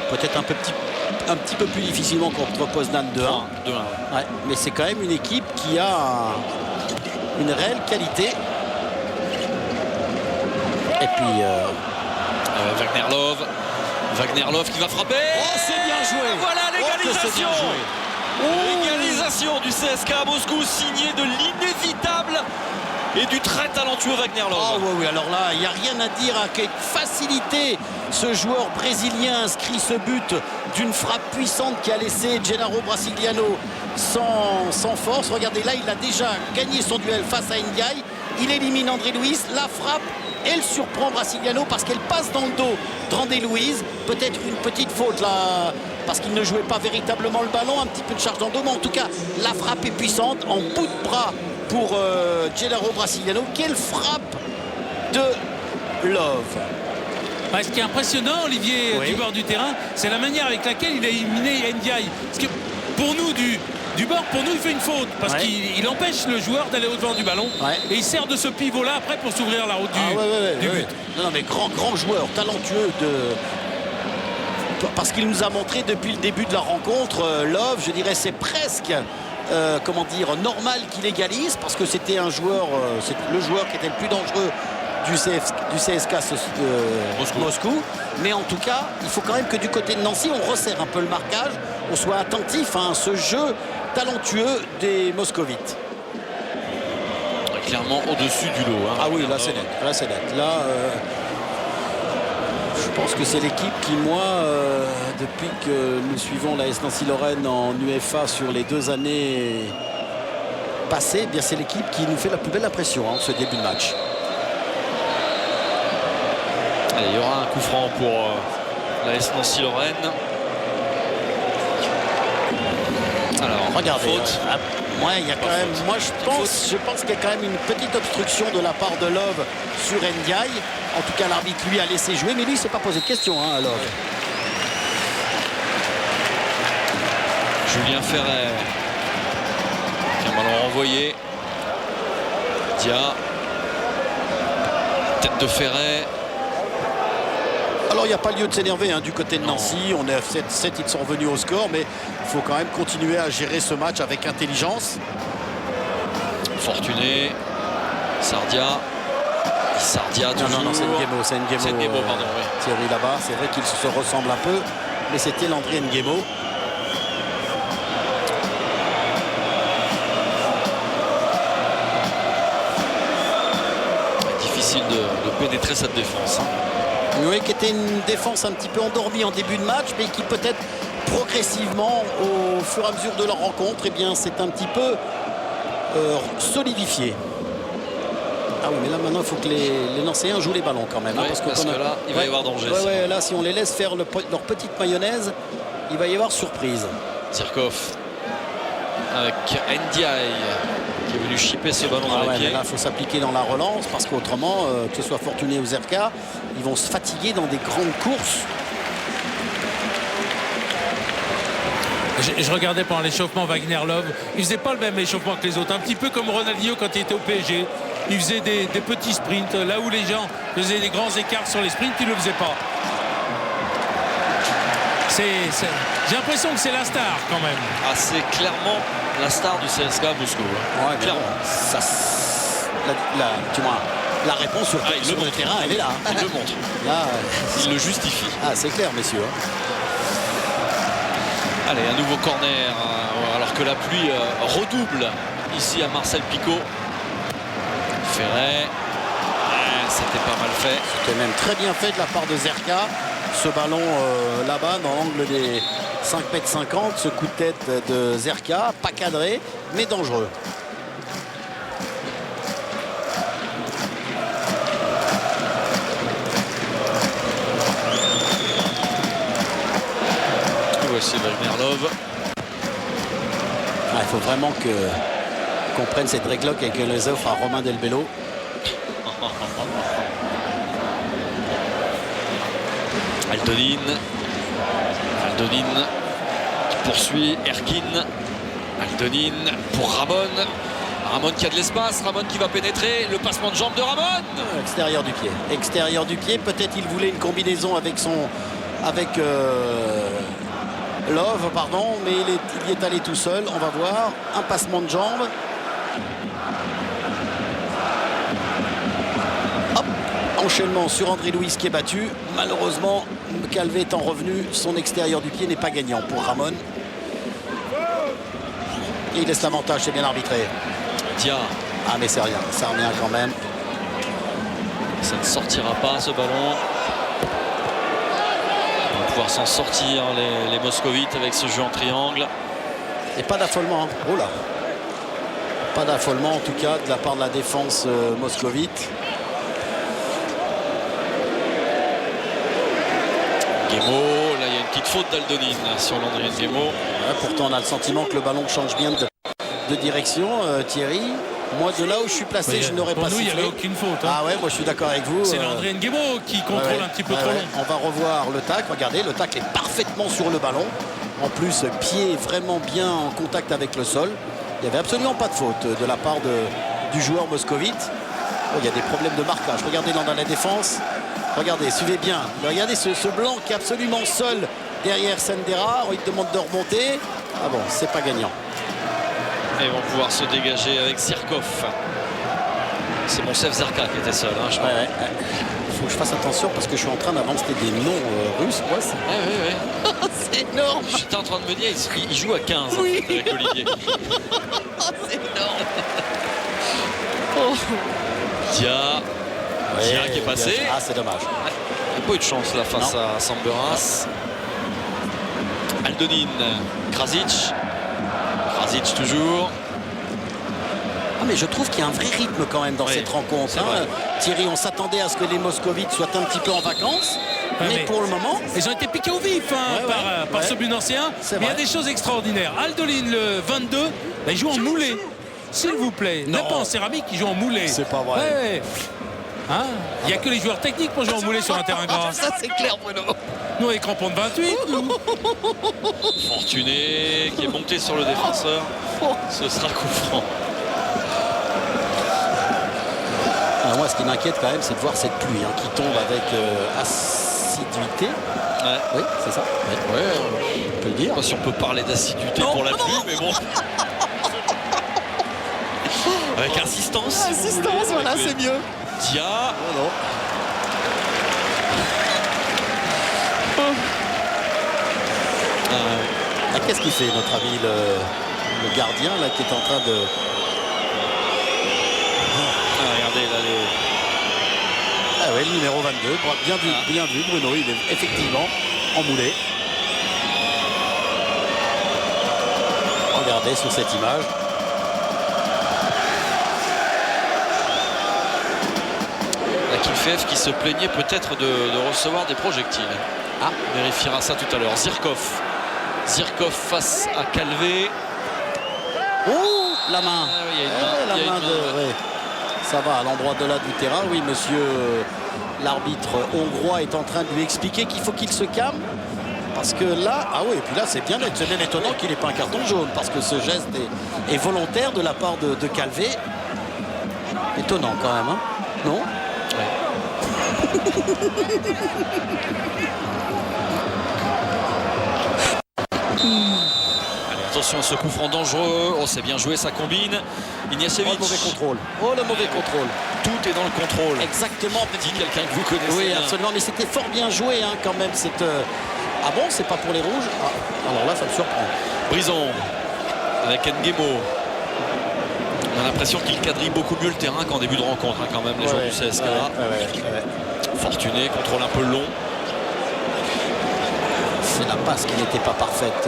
Peut-être un petit peu plus difficilement contre Poznan 2-1. Ouais, mais c'est quand même une équipe qui a une réelle qualité. Et puis Wagner Love qui va frapper. Oh, c'est bien joué. Voilà l'égalisation. L'égalisation du CSKA Moscou, signée de l'inévitable et du très talentueux Wagner Love. Oh oui, alors là, il n'y a rien à dire. À quelle facilité ce joueur brésilien inscrit ce but d'une frappe puissante qui a laissé Gennaro Brasiliano sans force. Regardez, là, il a déjà gagné son duel face à Ndiaye. Il élimine André Luiz. La frappe, elle surprend Brasiliano parce qu'elle passe dans le dos d'André Luiz. Peut-être une petite faute là, parce qu'il ne jouait pas véritablement le ballon. Un petit peu de charge dans le dos, mais en tout cas, la frappe est puissante. En bout de bras pour Gennaro Brasiliano. Quelle frappe de Love. Ce qui est impressionnant, Olivier, du bord du terrain, c'est la manière avec laquelle il a éliminé Ndiaye. Parce que pour nous, du bord, pour nous, il fait une faute. Parce qu'il empêche le joueur d'aller au-devant du ballon. Et il sert de ce pivot-là après pour s'ouvrir la route du but. Non, mais grand joueur, talentueux parce qu'il nous a montré depuis le début de la rencontre, Love, je dirais, c'est presque normal qu'il égalise, parce que c'était un joueur, c'est le joueur qui était le plus dangereux du CSKA Moscou. Mais en tout cas, il faut quand même que du côté de Nancy, on resserre un peu le marquage, on soit attentif à ce jeu talentueux des Moscovites. Clairement au-dessus du lot. Ah oui, là c'est net. Là, je pense que c'est l'équipe qui, moi, depuis que nous suivons la S Nancy-Lorraine en UEFA sur les 2 années passées, c'est l'équipe qui nous fait la plus belle impression ce début de match. Allez, il y aura un coup franc pour la S Nancy-Lorraine. Alors, regardez, faute. Il y a quand même, je pense qu'il y a quand même une petite obstruction de la part de Love sur Ndiaye. En tout cas, l'arbitre lui a laissé jouer, mais lui, il ne s'est pas posé de question, Love. Julien Ferret. Un ballon renvoyé. Dia. Tête de Ferret. Alors il n'y a pas lieu de s'énerver du côté de Nancy. On est à 7, ils sont revenus au score, mais il faut quand même continuer à gérer ce match avec intelligence. Fortuné, Sardia. Non, c'est Nguemo, pardon. Thierry là-bas, c'est vrai qu'ils se ressemblent un peu, mais c'était Landry Nguemo. Difficile de pénétrer cette défense. Oui, qui était une défense un petit peu endormie en début de match, mais qui peut-être progressivement, au fur et à mesure de leur rencontre, c'est un petit peu solidifié. Ah oui, mais là maintenant il faut que les Nancéens jouent les ballons quand même. Parce que là, il va y avoir danger. Là, si on les laisse faire leur petite mayonnaise, il va y avoir surprise. Zirkov avec Ndiaye qui est venu chipper ce ballon dans les pieds. Là, il faut s'appliquer dans la relance, parce qu'autrement, que ce soit Fortuné ou Zerka, ils vont se fatiguer dans des grandes courses. Je regardais pendant l'échauffement Wagner Love. Il faisait pas le même échauffement que les autres. Un petit peu comme Ronaldinho quand il était au PSG. Il faisait des petits sprints. Là où les gens faisaient des grands écarts sur les sprints, il ne le faisait pas. J'ai l'impression que c'est la star quand même. C'est clairement la star du CSKA Moscou. Clairement. La réponse sur le terrain, elle est là. Il le montre. Là, il le justifie. C'est clair, messieurs. Allez, un nouveau corner, alors que la pluie redouble ici à Marcel Picot. Ferret, c'était pas mal fait. C'était même très bien fait de la part de Zerka. Ce ballon là-bas, dans l'angle des 5,50 m, ce coup de tête de Zerka, pas cadré, mais dangereux. Voici Wagner Love. Il faut vraiment qu'on prenne cette régloque et qu'elle les offre à Romain Delbello. Aldonin qui poursuit Erkin. Aldonin pour Ramon. Ramon qui a de l'espace. Ramon qui va pénétrer. Le passement de jambe de Ramon. Extérieur du pied. Extérieur du pied. Peut-être il voulait une combinaison avec avec Love, pardon, mais il y est allé tout seul. On va voir. Un passement de jambe. Hop, enchaînement sur André Louis qui est battu. Malheureusement, Calvé étant revenu, son extérieur du pied n'est pas gagnant pour Ramon. Et il laisse l'avantage, c'est bien arbitré. Dia. Ah mais c'est rien, ça revient quand même. Ça ne sortira pas ce ballon. On va pouvoir s'en sortir les Moscovites avec ce jeu en triangle. Et pas d'affolement. Hein. Oh là. Pas d'affolement en tout cas de la part de la défense moscovite. Guémo, là il y a une petite faute d'Aldonine sur Landry Nguemo. Ouais, pourtant on a le sentiment que le ballon change bien de direction, Thierry. Moi de là où je suis placé, oui, je n'aurais pas sifflé. Pour nous, il n'y avait aucune faute. Hein. Ah ouais, moi je suis d'accord avec vous. C'est Landry Nguemo qui contrôle un petit peu trop long. On va revoir le tacle. Regardez, le tacle est parfaitement sur le ballon. En plus, pied vraiment bien en contact avec le sol. Il n'y avait absolument pas de faute de la part du joueur moscovite. Oh, il y a des problèmes de marquage. Regardez dans la défense. Regardez, suivez bien. Regardez ce blanc qui est absolument seul derrière Sendera. Il demande de remonter. Ah bon, c'est pas gagnant. Et ils vont pouvoir se dégager avec Zirkov. C'est Moncef Zarka qui était seul. Hein, je crois. Ouais. Faut que je fasse attention parce que je suis en train d'inventer des noms russes. Ouais, c'est énorme. J'étais en train de me dire, il joue à 15 oui. en fait, avec Olivier. C'est énorme. Dia qui est passé. Ah, c'est dommage. Il n'a pas eu de chance là face à Samberas. Aldonine, Krasic. Krasic toujours. Ah, mais je trouve qu'il y a un vrai rythme quand même dans cette rencontre. Hein. Thierry, on s'attendait à ce que les Moscovites soient un petit peu en vacances. Mais pour le moment... Ils ont été piqués au vif par ce but ancien. Mais il y a des choses extraordinaires. Aldonine, le 22, il joue en moulé. S'il vous plaît. Non, pas en céramique, il joue en moulé. C'est pas vrai. Ouais. Hein, il n'y a que les joueurs techniques pour jouer en moulé sur un terrain gras. Ça, c'est clair, Bruno. Nous, les crampons de 28. Fortuné qui est monté sur le défenseur. Ce sera coup franc. Alors moi, ce qui m'inquiète quand même, c'est de voir cette pluie qui tombe avec assiduité. Ouais. Oui, c'est ça. Ouais, on peut le dire. Je sais pas si on peut parler d'assiduité pour la pluie, mais bon. Avec insistance. Assistance, voilà, c'est mieux. Dia. Oh non. Qu'est-ce qu'il fait, notre ami le gardien là, qui est en train de... Regardez là les... Ah oui, le numéro 22. Bien vu, Bruno. Il est effectivement en moulé. Regardez sur cette image. Akilfev qui se plaignait peut-être de recevoir des projectiles. Ah, on vérifiera ça tout à l'heure. Zirkov face à Calvé. Oh, la main. Il y a une main. Ouais. Ça va à l'endroit de là du terrain. Oui, monsieur l'arbitre hongrois est en train de lui expliquer qu'il faut qu'il se calme. Parce que là, ah oui, et puis là c'est bien étonnant qu'il n'ait pas un carton jaune. Parce que ce geste est volontaire de la part de Calvé. Étonnant quand même, hein? Non? Allez, attention à ce coup franc dangereux. Oh, c'est bien joué, ça combine. Ignacevic. Oh, le mauvais contrôle. Oh, le mauvais contrôle. Tout est dans le contrôle. Exactement. Dit quelqu'un que vous connaissez. Oui, absolument. Mais c'était fort bien joué quand même. Ah bon, c'est pas pour les rouges? Alors là, ça me surprend. Brison avec Nguemo. On a l'impression qu'il quadrille beaucoup mieux le terrain qu'en début de rencontre, quand même, les joueurs du CSKA. Fortuné, contrôle un peu long. C'est la passe qui n'était pas parfaite,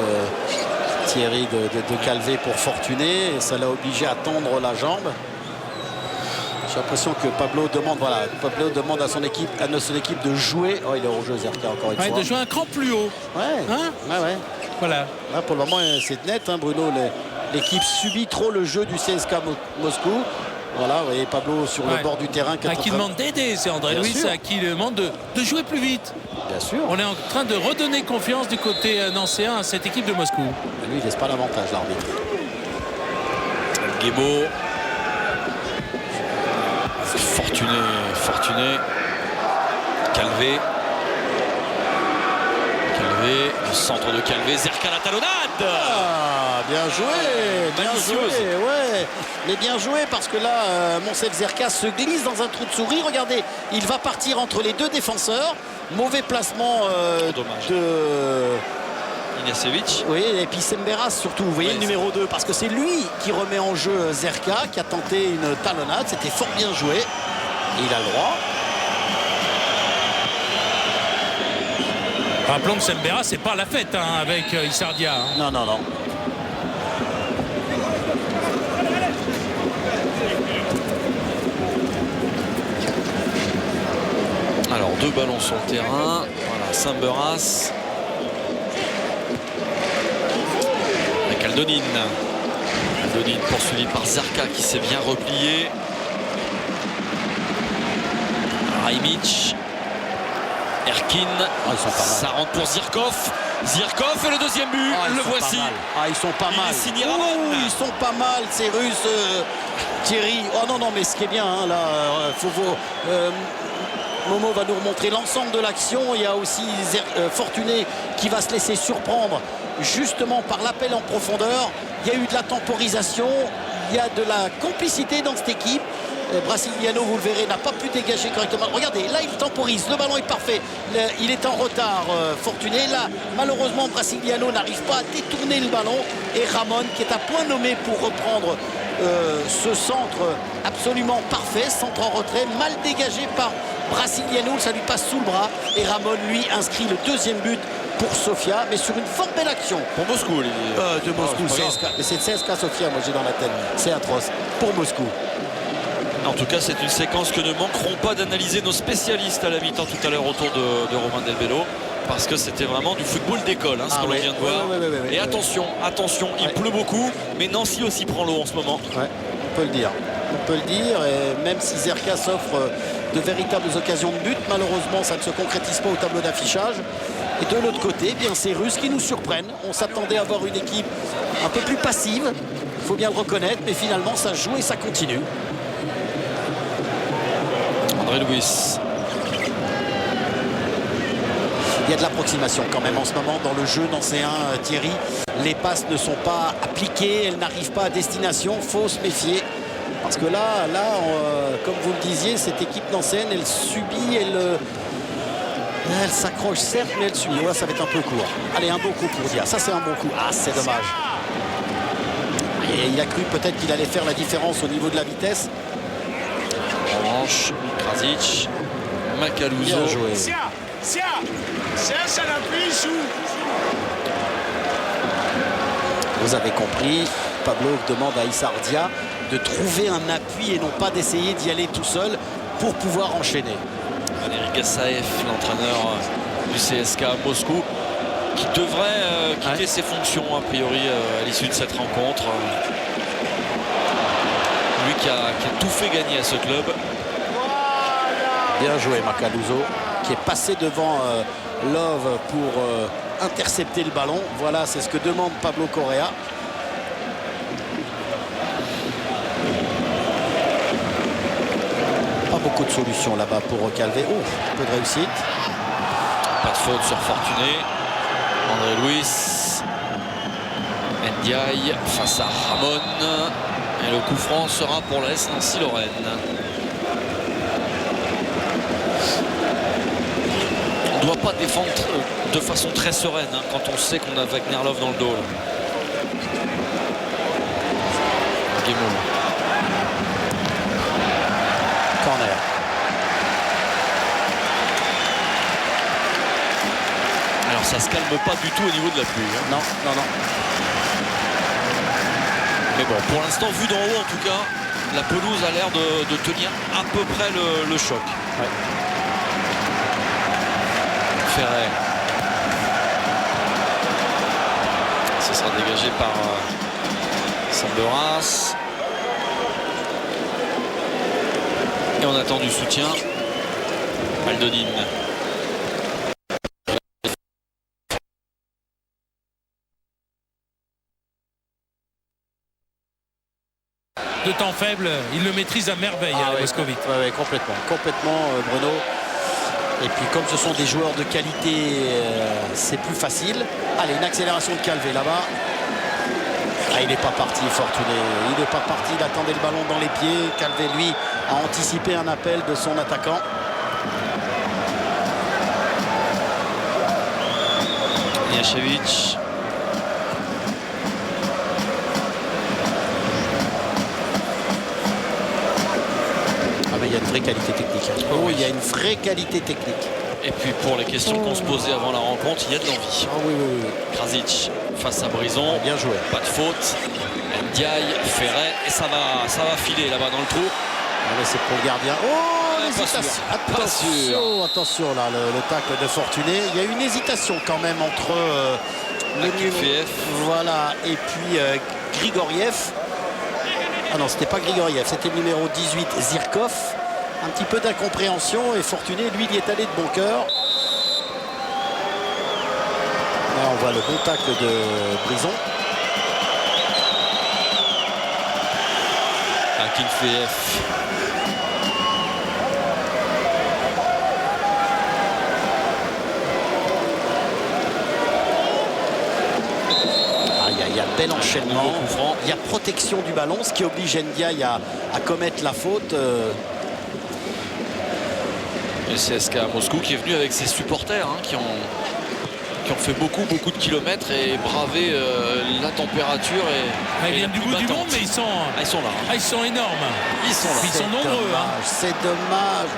Thierry, de Calvé pour Fortuné. Et ça l'a obligé à tendre la jambe. J'ai l'impression que Pablo demande à son équipe de jouer. Oh, il est hors-jeu, Zerka, encore une fois. De jouer un cran plus haut. Ouais. Voilà. Là, pour le moment, c'est net, Bruno. L'équipe subit trop le jeu du CSKA Moscou. Voilà, vous voyez Pablo sur le bord du terrain. À qui demande d'aider, c'est André Louis, à qui demande de jouer plus vite. Bien sûr. On est en train de redonner confiance du côté nancéen à cette équipe de Moscou. Et lui, il laisse pas l'avantage, l'arbitre. Nguemo. Fortuné. Calvé. Calvé, le centre de Calvé, Zerka la talonnade. Ah, bien joué, bien Malicieuse. joué, ouais. Mais bien joué parce que là, Monsef Zerka se glisse dans un trou de souris. Regardez, il va partir entre les deux défenseurs. Mauvais placement dommage. de... Inacevic. Oui, et puis Semberas surtout, vous voyez, le numéro 2, parce que c'est lui qui remet en jeu Zerka, qui a tenté une talonnade. C'était fort bien joué. Et il a le droit. Rappelons que Semberas, c'est pas la fête avec Issardia. Non, non, non. Alors, 2 ballons sur le terrain. Voilà, Semberas. Avec Aldonine. Aldonine poursuivi par Zerka qui s'est bien replié. Raimic. Erkin. Ça rentre pour Zirkov. Zirkov et le deuxième but. Le voici. Ils sont pas mal. Signé Ramon. Ils sont pas mal, ces Russes. Thierry. Oh non, non, mais ce qui est bien, là, Momo va nous remontrer l'ensemble de l'action. Il y a aussi Fortuné qui va se laisser surprendre justement par l'appel en profondeur. Il y a eu de la temporisation, il y a de la complicité dans cette équipe. Brasiliano, vous le verrez, n'a pas pu dégager correctement. Regardez, là il temporise, le ballon est parfait. Il est en retard, Fortuné. Là, malheureusement, Brasiliano n'arrive pas à détourner le ballon. Et Ramon, qui est à point nommé pour reprendre ce centre absolument parfait, centre en retrait, mal dégagé par Brasiliano, ça lui passe sous le bras. Et Ramon, lui, inscrit le deuxième but pour Sofia, mais sur une fort belle action. Pour Moscou, de Moscou, c'est CSKA Sofia, moi j'ai dans la tête. C'est atroce pour Moscou. En tout cas, c'est une séquence que ne manqueront pas d'analyser nos spécialistes à la mi-temps tout à l'heure autour de Romain Delbello, parce que c'était vraiment du football d'école, ce que l'on vient de voir. Et attention, il pleut beaucoup, mais Nancy aussi prend l'eau en ce moment. Ouais, on peut le dire. On peut le dire, et même si Zerka s'offre de véritables occasions de but, malheureusement ça ne se concrétise pas au tableau d'affichage. Et de l'autre côté, bien ces Russes qui nous surprennent. On s'attendait à avoir une équipe un peu plus passive, il faut bien le reconnaître, mais finalement ça joue et ça continue. André Luis. Il y a de l'approximation quand même en ce moment dans le jeu nancéen, Thierry. Les passes ne sont pas appliquées, elles n'arrivent pas à destination, faut se méfier. Parce que là, comme vous le disiez, cette équipe nancéenne, elle subit, elle s'accroche certes, mais elle subit. Ouais, ça va être un peu court. Allez, un beau coup pour Dia. Ça, c'est un bon coup. Ah, c'est dommage. Et il a cru peut-être qu'il allait faire la différence au niveau de la vitesse. Orange, Krasic, Macaluso. Bien joué. Vous avez compris, Pablo demande à Issardia de trouver un appui et non pas d'essayer d'y aller tout seul pour pouvoir enchaîner. Valéry Gassaev, l'entraîneur du CSKA Moscou, qui devrait quitter ses fonctions a priori à l'issue de cette rencontre. Lui qui a tout fait gagner à ce club. Bien joué Macaluso, qui est passé devant Love pour intercepter le ballon. Voilà, c'est ce que demande Pablo Correa. Pas beaucoup de solutions là-bas pour Calvé. Oh, un peu de réussite. Pas de faute sur Fortuné. André Luis. Ndiaye face à Ramon. Et le coup franc sera pour l'AS Nancy-Lorraine. On ne doit pas défendre de façon très sereine quand on sait qu'on a Wagnerlov dans le dos. Guémon. Corner. Alors ça se calme pas du tout au niveau de la pluie. Non, non, non. Mais bon, pour l'instant, vu d'en haut, en tout cas, la pelouse a l'air de tenir à peu près le choc. Ouais. Ferret. Ce sera dégagé par Semberas. Et on attend du soutien. Aldonine. De temps faible, il le maîtrise à merveille, Moscovite. Oui, complètement, Bruno. Et puis comme ce sont des joueurs de qualité, c'est plus facile. Allez, une accélération de Calvé là-bas. Ah, il n'est pas parti, Fortuné. Il n'est pas parti, il attendait le ballon dans les pieds. Calvé, lui, a anticipé un appel de son attaquant. Niachevic. Ah, mais il y a une vraie qualité technique. Oh, il y a une vraie qualité technique. Et puis pour les questions qu'on se posait avant la rencontre, il y a de l'envie. Oh, oui, oui, oui. Krasic face à Brison. Bien joué. Pas de faute. Ndiaye, Ferret. Et ça va filer là-bas dans le trou. Allez, c'est pour le gardien. Oh, l'hésitation. Attention là, le tacle de Fortuné. Il y a une hésitation quand même entre le numéro, voilà, et puis Grigoriev. Ah non, c'était pas Grigoriev, c'était le numéro 18, Zirkov. Un petit peu d'incompréhension et Fortuné, lui, il y est allé de bon cœur. Là, on voit le bon tacle de Brison. Akinfeev. Il y a bel enchaînement, il y a protection du ballon, ce qui oblige Ndiaye à commettre la faute. Le CSKA Moscou qui est venu avec ses supporters hein, qui ont fait beaucoup de kilomètres et bravé la température. Ils viennent du bout du monde, mais ils sont là. Hein. Ils sont énormes. Ils sont là. Ils sont nombreux. C'est dommage.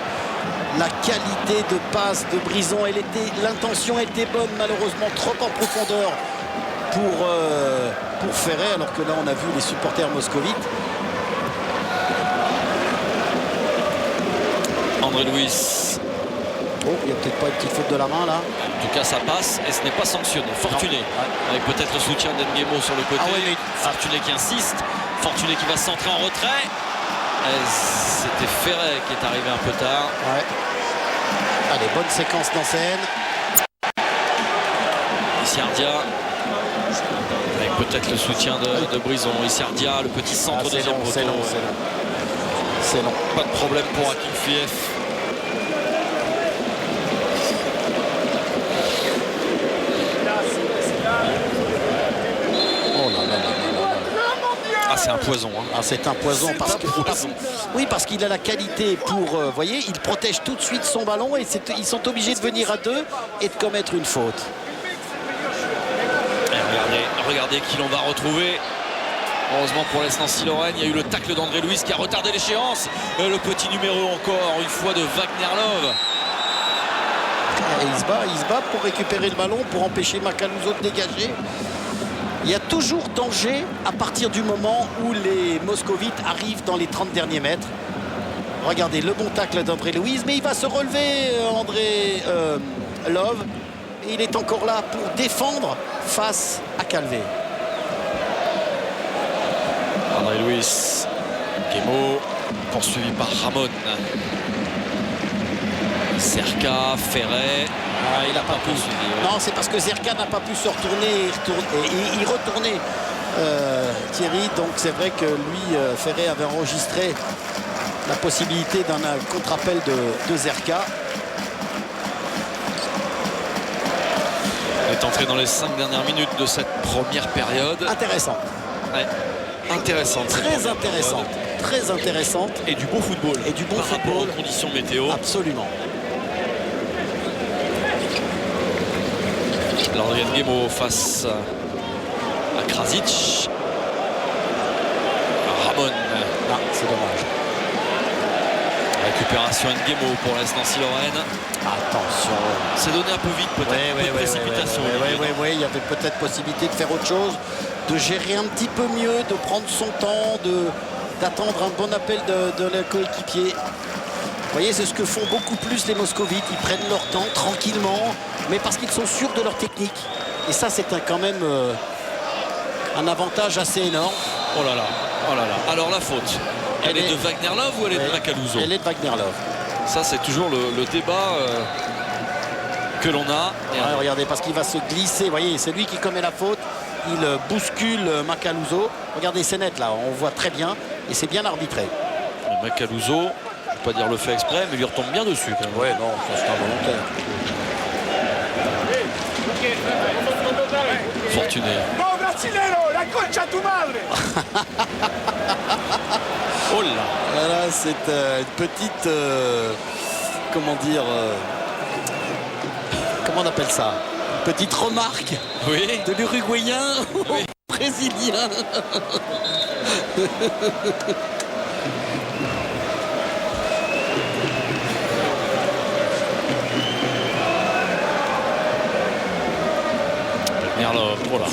La qualité de passe de Brison, l'intention était bonne, malheureusement trop en profondeur pour Ferret, alors que là on a vu les supporters moscovites. André Luis. Oh, il n'y a peut-être pas une petite faute de la main là. En tout cas ça passe et ce n'est pas sanctionné. Fortuné avec peut-être le soutien d'Enguemo sur le côté. Fortuné qui insiste. Fortuné qui va se centrer en retrait. C'était Ferret qui est arrivé un peu tard. Ouais. Allez, bonne séquence dans scène. Issiardia avec peut-être le soutien de Brison. Issiardia, le petit centre de deuxième poteau. C'est long. Pas de problème pour Akinfeev. Ah, c'est un poison. Hein. Ah, c'est un poison parce qu'il a la qualité pour... Vous voyez, il protège tout de suite son ballon et ils sont obligés de venir à deux et de commettre une faute. Et regardez qui l'on va retrouver. Heureusement pour l'Est Nancy-Lorraine, il y a eu le tacle d'André Luis qui a retardé l'échéance. Le petit numéro encore une fois de Wagnerlov. Et il se bat pour récupérer le ballon, pour empêcher Macaluso de dégager. Il y a toujours danger à partir du moment où les moscovites arrivent dans les 30 derniers mètres. Regardez le bon tacle d'André Luis, mais il va se relever André Love. Et il est encore là pour défendre face à Calvé. André Luis, Guémo, poursuivi par Ramon. Zerka, Ferret. Il n'a pas pu. Non, c'est parce que Zerka n'a pas pu se retourner et y retourner Thierry. Donc c'est vrai que lui, Ferret avait enregistré la possibilité d'un contre-appel de Zerka. On est entré dans les 5 dernières minutes de cette première période. Intéressant. Ouais. Intéressante. Très intéressante. Et du beau football. Et du bon par football. rapport aux conditions météo. Absolument. Adrien Guémo face à Krasic. Ramon. Ah, c'est dommage. Récupération Nguemo pour l'Est Nancy-Lorraine. Attention. C'est donné un peu vite peut-être. Précipitation. Oui, il y avait peut-être possibilité de faire autre chose, de gérer un petit peu mieux, de prendre son temps, d'attendre un bon appel de leur coéquipier. Vous voyez, c'est ce que font beaucoup plus les moscovites. Ils prennent leur temps tranquillement, mais parce qu'ils sont sûrs de leur technique. Et ça, c'est quand même un avantage assez énorme. Oh là là. Alors la faute, elle est de Wagnerlov ou elle est de Macaluso? Elle est de Wagnerlov. Ça, c'est toujours le débat que l'on a. Et regardez, parce qu'il va se glisser. Vous voyez, c'est lui qui commet la faute. Il bouscule Macaluso. Regardez, c'est net là, on voit très bien. Et c'est bien arbitré. Macaluso, je ne vais pas dire le fait exprès, mais il lui retombe bien dessus quand même. Ouais, non, c'est involontaire. Fortuné. No, brasilero, la concha tu madre. Oh là. Voilà, c'est une petite... comment dire... comment on appelle ça? Une petite remarque Oui. de l'Uruguayen au Brésilien. Merlot, voilà.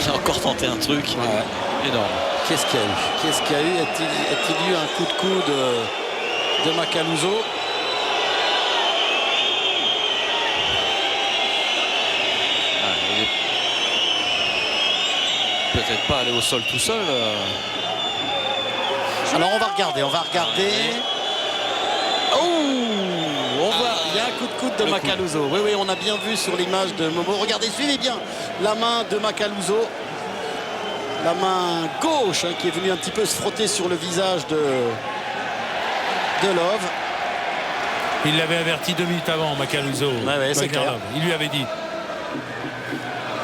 J'ai encore tenté un truc énorme. Qu'est-ce qu'il y a eu? Qu'est-ce qu'il y a eu? A-t-il eu un coup de coude de Macaluso? Il est peut-être pas allé au sol tout seul. Alors on va regarder. Oh, on voit, il y a un coup de coude de Macaluso. Oui, oui, on a bien vu sur l'image de Momo. Regardez, suivez bien la main de Macaluso. La main gauche qui est venue un petit peu se frotter sur le visage de Love. Il l'avait averti 2 minutes avant, Macaluso. Ouais, c'est clair. Il lui avait dit.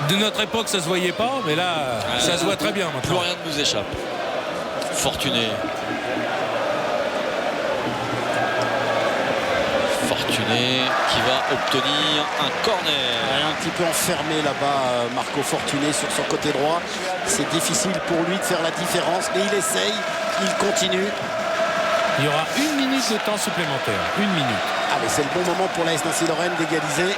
De notre époque, ça se voyait pas, mais là, ça se voit très bien maintenant. Plus rien ne nous échappe. Fortuné. Fortuné qui va obtenir un corner. Il est un petit peu enfermé là-bas, Marco Fortuné sur son côté droit. C'est difficile pour lui de faire la différence, mais il essaye, il continue. Il y aura 1 minute de temps supplémentaire. 1 minute. Allez, c'est le bon moment pour l'AS Nancy-Lorraine d'égaliser.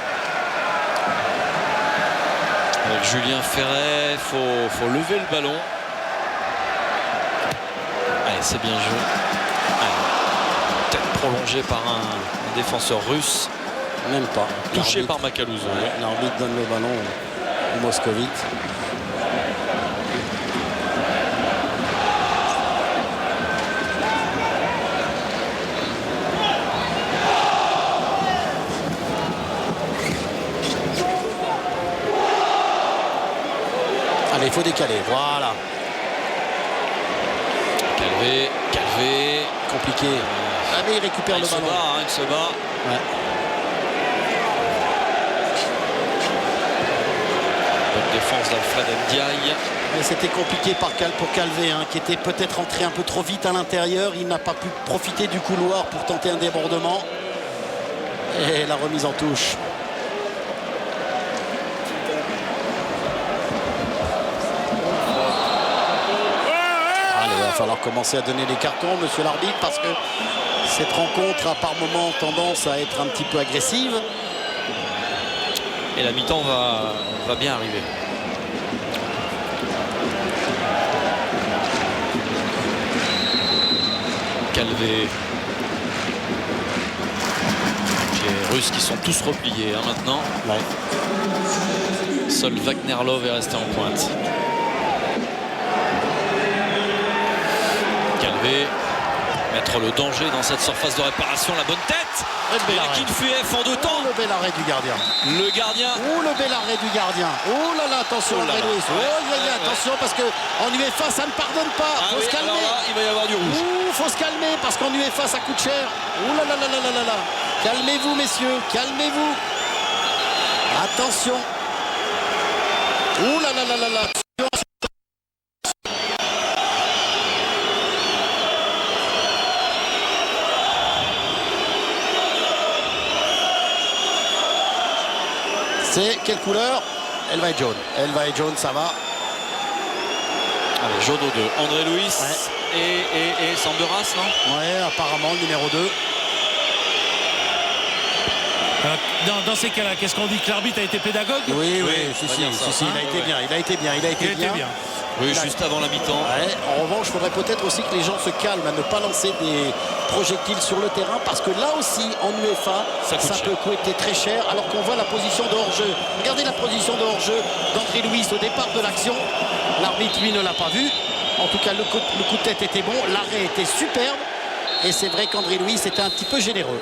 Avec Julien Ferret, faut lever le ballon. Allez, c'est bien joué. Peut-être prolongé par un défenseur russe. Même pas. Touché par Macaluso. L'arbitre donne le ballon au Moscovite. Allez, il faut décaler. Voilà. Calvé. Compliqué. Ah, mais il récupère le ballon. Il se bat. Ouais. Bonne défense d'Alfred Ndiaye. C'était compliqué pour Calvé, qui était peut-être entré un peu trop vite à l'intérieur. Il n'a pas pu profiter du couloir pour tenter un débordement. Et la remise en touche. Allez, il va falloir commencer à donner les cartons, monsieur l'arbitre, parce que cette rencontre a par moments tendance à être un petit peu agressive. Et la mi-temps va bien arriver. Calvé. Les Russes qui sont tous repliés maintenant. Ouais. Seul Wagnerlov est resté en pointe. Calvé. Mettre le danger dans cette surface de réparation. La bonne tête. Et la Kinfuef en 2 temps. Le bel arrêt du gardien. Le gardien. Oh, le bel arrêt du gardien. Oh là là, attention, André Louis. Attention, parce qu'en UEFA, ça ne pardonne pas. Faut se calmer. Alors là, il va y avoir du rouge. Faut se calmer, parce qu'en UEFA, ça coûte cher. Oh là là là là là là. Calmez-vous, messieurs. Calmez-vous. Attention. Oh là là là là là. C'est quelle couleur? Elle va être jaune. Elle va être jaune, ça va. Allez, jaune aux 2. André Louis et Samberas, non? Ouais, apparemment, le numéro 2. Dans ces cas-là, qu'est-ce qu'on dit? Que l'arbitre a été pédagogue? Oui, si, il a été bien. Oui, juste avant la mi-temps. Ouais, en revanche, il faudrait peut-être aussi que les gens se calment à ne pas lancer des projectiles sur le terrain, parce que là aussi, en UEFA, ça peut coûter très cher, alors qu'on voit la position de hors-jeu. Regardez la position de hors-jeu d'André Louis au départ de l'action. L'arbitre, lui, ne l'a pas vu. En tout cas, le coup de tête était bon, l'arrêt était superbe. Et c'est vrai qu'André Louis était un petit peu généreux.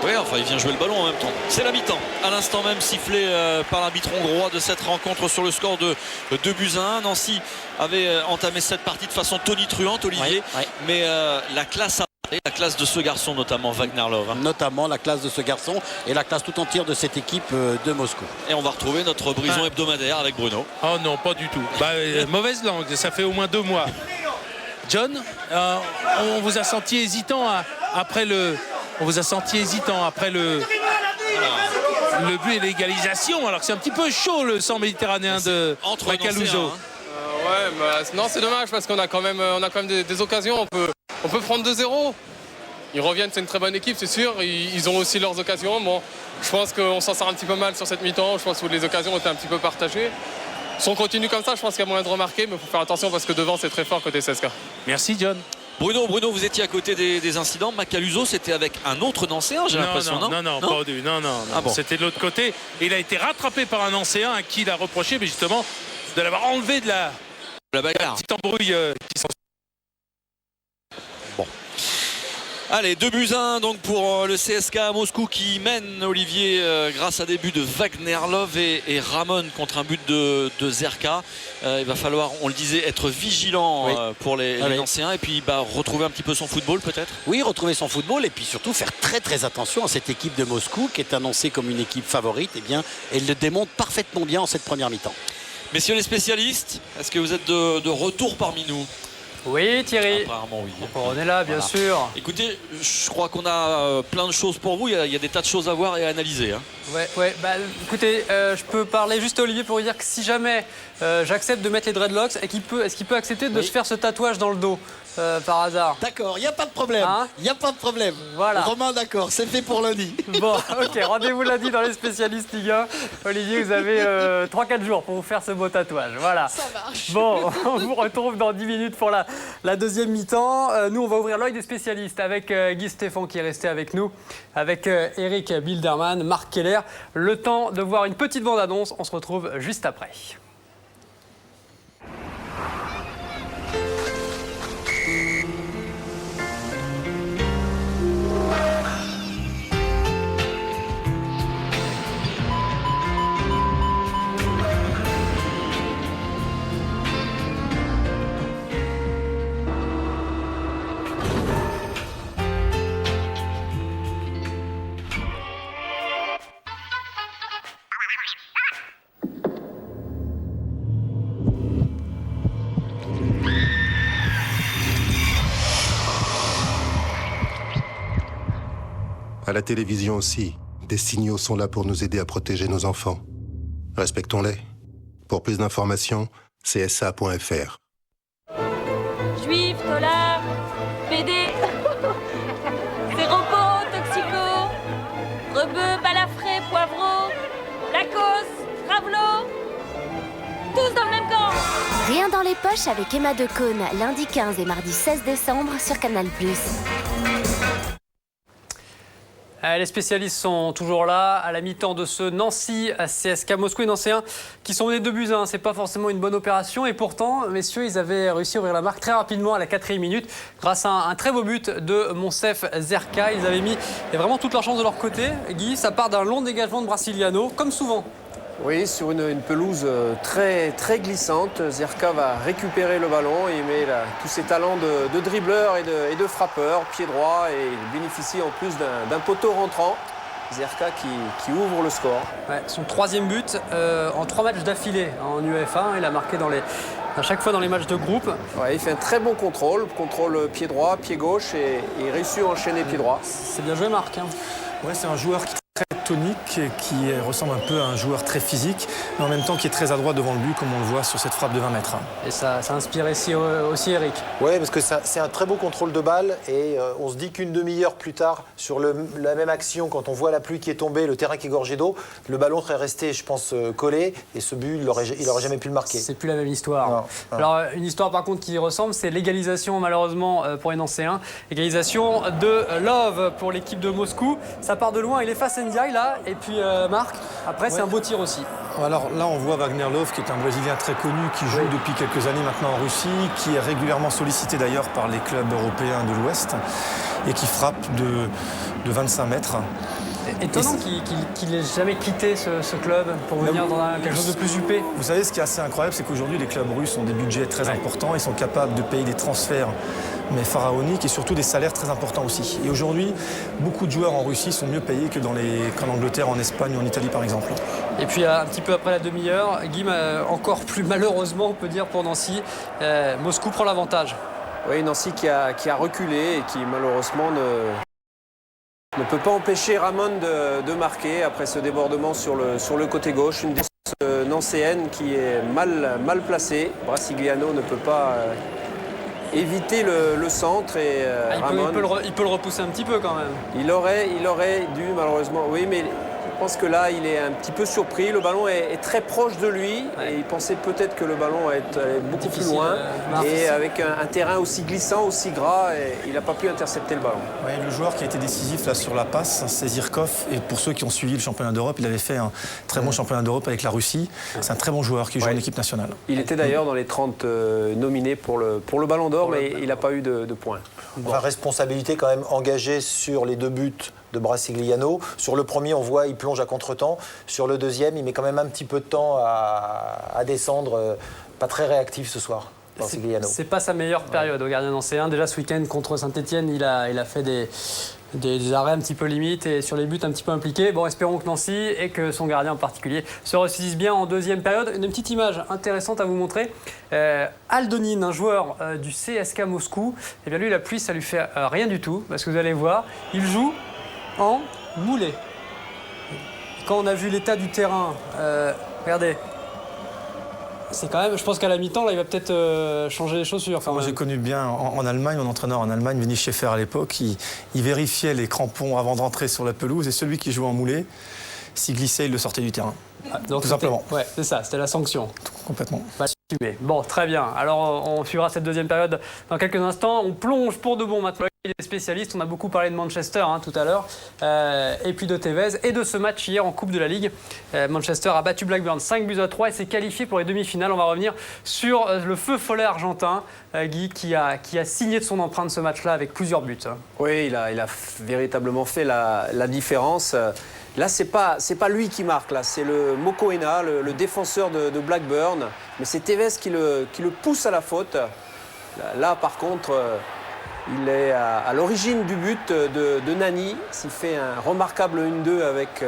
Oui, enfin, il vient jouer le ballon en même temps. C'est la mi-temps. À l'instant même, sifflé par l'arbitre hongrois de cette rencontre sur le score de 2-1. Nancy avait entamé cette partie de façon tonitruante, Olivier. Ouais. Mais la classe Et la classe de ce garçon, notamment Wagner Love. Hein. Notamment la classe de ce garçon et la classe tout entière de cette équipe de Moscou. Et on va retrouver notre brison hebdomadaire avec Bruno. Oh non, pas du tout. Mauvaise langue, ça fait au moins 2 mois. John, on vous a senti hésitant après le but et l'égalisation, alors que c'est un petit peu chaud le sang méditerranéen de Macaluso. Non, c'est dommage parce qu'on a quand même des occasions. On peut prendre 2-0. Ils reviennent, c'est une très bonne équipe, c'est sûr. Ils ont aussi leurs occasions. Bon, je pense qu'on s'en sort un petit peu mal sur cette mi-temps. Je pense que les occasions ont été un petit peu partagées. Si on continue comme ça, je pense qu'il y a moyen de remarquer, mais il faut faire attention parce que devant, c'est très fort côté CSKA. Merci, John. Bruno, vous étiez à côté des incidents. Macaluso, c'était avec un autre Nancéen, j'ai l'impression, non? Non, ah bon. C'était de l'autre côté. Il a été rattrapé par un Nancéen à qui il a reproché, mais justement, de l'avoir enlevé de la bagarre. Petite embrouille qui s'en... Bon. Allez, 2-1 donc pour le CSKA à Moscou qui mène, Olivier, grâce à des buts de Wagner Love et Ramon contre un but de Zerka. Il va falloir, on le disait, être vigilant pour les Nancéens et puis retrouver un petit peu son football peut-être. Oui, retrouver son football et puis surtout faire très très attention à cette équipe de Moscou qui est annoncée comme une équipe favorite. Eh bien, elle le démontre parfaitement bien en cette première mi-temps. Messieurs les spécialistes, est-ce que vous êtes de retour parmi nous? Oui, Thierry. Apparemment, oui. On est là, bien sûr. Écoutez, je crois qu'on a plein de choses pour vous. Il y a des tas de choses à voir et à analyser. Hein. Ouais. Écoutez, je peux parler juste à Olivier pour lui dire que si jamais j'accepte de mettre les dreadlocks, est-ce qu'il peut accepter de se faire ce tatouage dans le dos par hasard? D'accord, il n'y a pas de problème. Il n'y a pas de problème. Voilà. Romain, d'accord, c'est fait pour lundi. Bon, ok, rendez-vous lundi dans les spécialistes Ligue 1. Olivier, vous avez 3-4 jours pour vous faire ce beau tatouage. Voilà. Ça marche. Bon, on vous retrouve dans 10 minutes pour la deuxième mi-temps. Nous, on va ouvrir l'œil des spécialistes avec Guy Stéphane qui est resté avec nous, avec Eric Bilderman, Marc Keller. Le temps de voir une petite bande-annonce. On se retrouve juste après. À la télévision aussi, des signaux sont là pour nous aider à protéger nos enfants. Respectons-les. Pour plus d'informations, csa.fr. Juifs, tolards, PD, séropos, toxico, rebeux, balafré, poivreau, lacos, ravelo, tous dans le même camp. Rien dans les poches avec Emma Decaune, lundi 15 et mardi 16 décembre sur Canal+. Les spécialistes sont toujours là à la mi-temps de ce Nancy à CSKA Moscou et Nancéens qui sont menés 2-1. C'est pas forcément une bonne opération et pourtant, messieurs, ils avaient réussi à ouvrir la marque très rapidement à la 4e minute grâce à un très beau but de Monsef Zerka. Ils avaient mis vraiment toute leur chance de leur côté. Guy, ça part d'un long dégagement de Brasiliano, comme souvent. Oui, sur une pelouse très, très glissante. Zerka va récupérer le ballon et il met tous ses talents de dribbleur et de frappeur, pied droit, et il bénéficie en plus d'un poteau rentrant. Zerka qui ouvre le score. Ouais, son 3e but en 3 matchs d'affilée en UEFA. Il a marqué à chaque fois dans les matchs de groupe. Ouais, il fait un très bon contrôle pied droit, pied gauche et il réussit à enchaîner pied droit. C'est bien joué, Marc. Ouais, c'est un joueur qui est très tonique, qui ressemble un peu à un joueur très physique, mais en même temps qui est très adroit devant le but, comme on le voit sur cette frappe de 20 mètres. Et ça inspire aussi Eric. Oui, parce que c'est un très beau contrôle de balle et on se dit qu'une demi-heure plus tard, sur la même action, quand on voit la pluie qui est tombée, le terrain qui est gorgé d'eau, le ballon serait resté, je pense, collé et ce but, il n'aurait jamais pu le marquer. C'est plus la même histoire. Non. Alors, une histoire par contre qui ressemble, c'est l'égalisation malheureusement pour les Nancéens. Égalisation de Love pour l'équipe de Moscou. Ça part de loin, il efface Ndiaye là, et puis Marc, après c'est un beau tir aussi. Alors là, on voit Wagner Love, qui est un Brésilien très connu, qui joue depuis quelques années maintenant en Russie, qui est régulièrement sollicité d'ailleurs par les clubs européens de l'Ouest et qui frappe de 25 mètres. Étonnant qu'il n'ait jamais quitté ce club pour venir dans quelque chose de plus huppé. Vous savez, ce qui est assez incroyable, c'est qu'aujourd'hui, les clubs russes ont des budgets très importants. Ils sont capables de payer des transferts, mais pharaoniques, et surtout des salaires très importants aussi. Et aujourd'hui, beaucoup de joueurs en Russie sont mieux payés qu'en Angleterre, en Espagne ou en Italie, par exemple. Et puis, un petit peu après la demi-heure, Guim, encore plus malheureusement, on peut dire, pour Nancy, Moscou prend l'avantage. Oui, Nancy qui a reculé et qui, malheureusement, ne peut pas empêcher Ramon de marquer après ce débordement sur le côté gauche. Une défense nancéenne qui est mal placée. Brasigliano ne peut pas éviter le centre et Ramon... Il peut le repousser un petit peu quand même. Il aurait dû, malheureusement. Oui, mais je pense que là, il est un petit peu surpris. Le ballon est très proche de lui et il pensait peut-être que le ballon allait beaucoup plus loin. Et avec un terrain aussi glissant, aussi gras, il n'a pas pu intercepter le ballon. Oui, le joueur qui a été décisif là, sur la passe, c'est Zirkov. Et pour ceux qui ont suivi le championnat d'Europe, il avait fait un très bon championnat d'Europe avec la Russie. C'est un très bon joueur qui joue en équipe nationale. Il était d'ailleurs dans les 30 nominés pour le Ballon d'Or, mais il n'a pas eu de points. Enfin, responsabilité quand même engagée sur les 2 buts de Brasigliano. Sur le premier, on voit, il plonge à contre-temps. Sur le deuxième, il met quand même un petit peu de temps à descendre. Pas très réactif ce soir, Brasigliano. C'est pas sa meilleure période au gardien nancéen. Déjà ce week-end contre Saint-Etienne, il a fait des arrêts un petit peu limites et sur les buts un petit peu impliqués. Bon, espérons que Nancy et que son gardien en particulier se ressaisissent bien en deuxième période. Une petite image intéressante à vous montrer. Aldonin, un joueur du CSK Moscou, et bien lui la pluie ça lui fait rien du tout parce que vous allez voir, il joue en moulé. Quand on a vu l'état du terrain, regardez, c'est quand même, je pense qu'à la mi-temps, là, il va peut-être changer les chaussures. Moi, j'ai connu bien en Allemagne, mon entraîneur en Allemagne, Winnie Schaeffer à l'époque, il vérifiait les crampons avant de rentrer sur la pelouse et celui qui jouait en moulé, s'il glissait, il le sortait du terrain. Donc tout simplement. Ouais, c'est ça, c'était la sanction. Complètement. Bon, très bien. Alors, on suivra cette deuxième période dans quelques instants. On plonge pour de bon maintenant. Les spécialistes, on a beaucoup parlé de Manchester tout à l'heure, et puis de Tevez, et de ce match hier en Coupe de la Ligue. Manchester a battu Blackburn 5-3 et s'est qualifié pour les demi-finales. On va revenir sur le feu follet argentin, Guy, qui a signé de son empreinte ce match-là avec plusieurs buts. Oui, il a véritablement fait la différence. Là, c'est pas lui qui marque, là, c'est le Mokoena, le défenseur de Blackburn, mais c'est Tevez qui le pousse à la faute. Là par contre, il est à l'origine du but de Nani. Il fait un remarquable 1-2 avec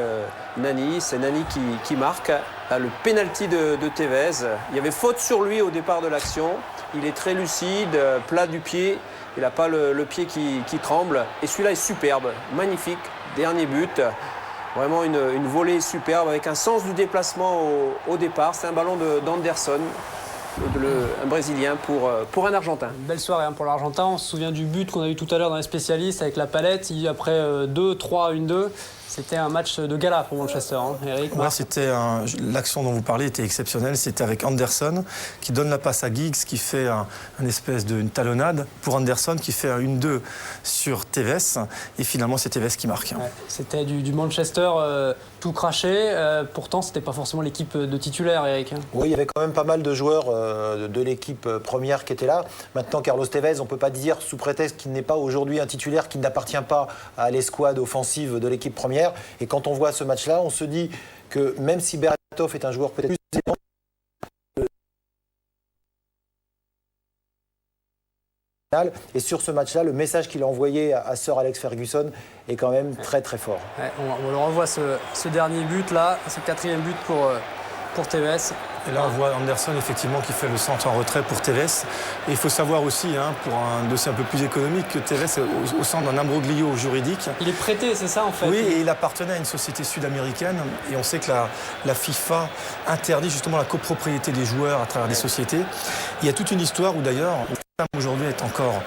Nani. C'est Nani qui marque. Là, le pénalty de Tevez. Il y avait faute sur lui au départ de l'action. Il est très lucide, plat du pied. Il n'a pas le pied qui tremble. Et celui-là est superbe, magnifique. Dernier but. Vraiment une volée superbe avec un sens du déplacement au départ. C'est un ballon d'Anderson. Un Brésilien pour un Argentin. Une belle soirée pour l'Argentin. On se souvient du but qu'on a eu tout à l'heure dans les spécialistes avec la palette. Après 2-3, 1-2, c'était un match de gala pour Manchester. Eric, l'action dont vous parlez était exceptionnelle. C'était avec Anderson qui donne la passe à Giggs qui fait une espèce d'une talonnade pour Anderson qui fait un 1-2 sur Tevez. Et finalement, c'est Tevez qui marque. Ouais, c'était du Manchester tout craché. Pourtant, c'était pas forcément l'équipe de titulaire, Eric. Oui, il y avait quand même pas mal de joueurs de l'équipe première qui étaient là. Maintenant, Carlos Tevez, on ne peut pas dire sous prétexte qu'il n'est pas aujourd'hui un titulaire qui n'appartient pas à l'escouade offensive de l'équipe première. Et quand on voit ce match-là, on se dit que même si Berbatov est un joueur peut-être plus élément, et sur ce match-là, le message qu'il a envoyé à Sir Alex Ferguson est quand même très très fort. Ouais, on le revoit ce dernier but là, c'est le 4e but pour Tevez. Et là, on voit Anderson, effectivement, qui fait le centre en retrait pour Tevez. Et il faut savoir aussi, pour un dossier un peu plus économique, que Tevez est au centre d'un imbroglio juridique. Il est prêté, c'est ça, en fait? Oui, et il appartenait à une société sud-américaine. Et on sait que la FIFA interdit justement la copropriété des joueurs à travers des sociétés. Il y a toute une histoire où, d'ailleurs, aujourd'hui est encore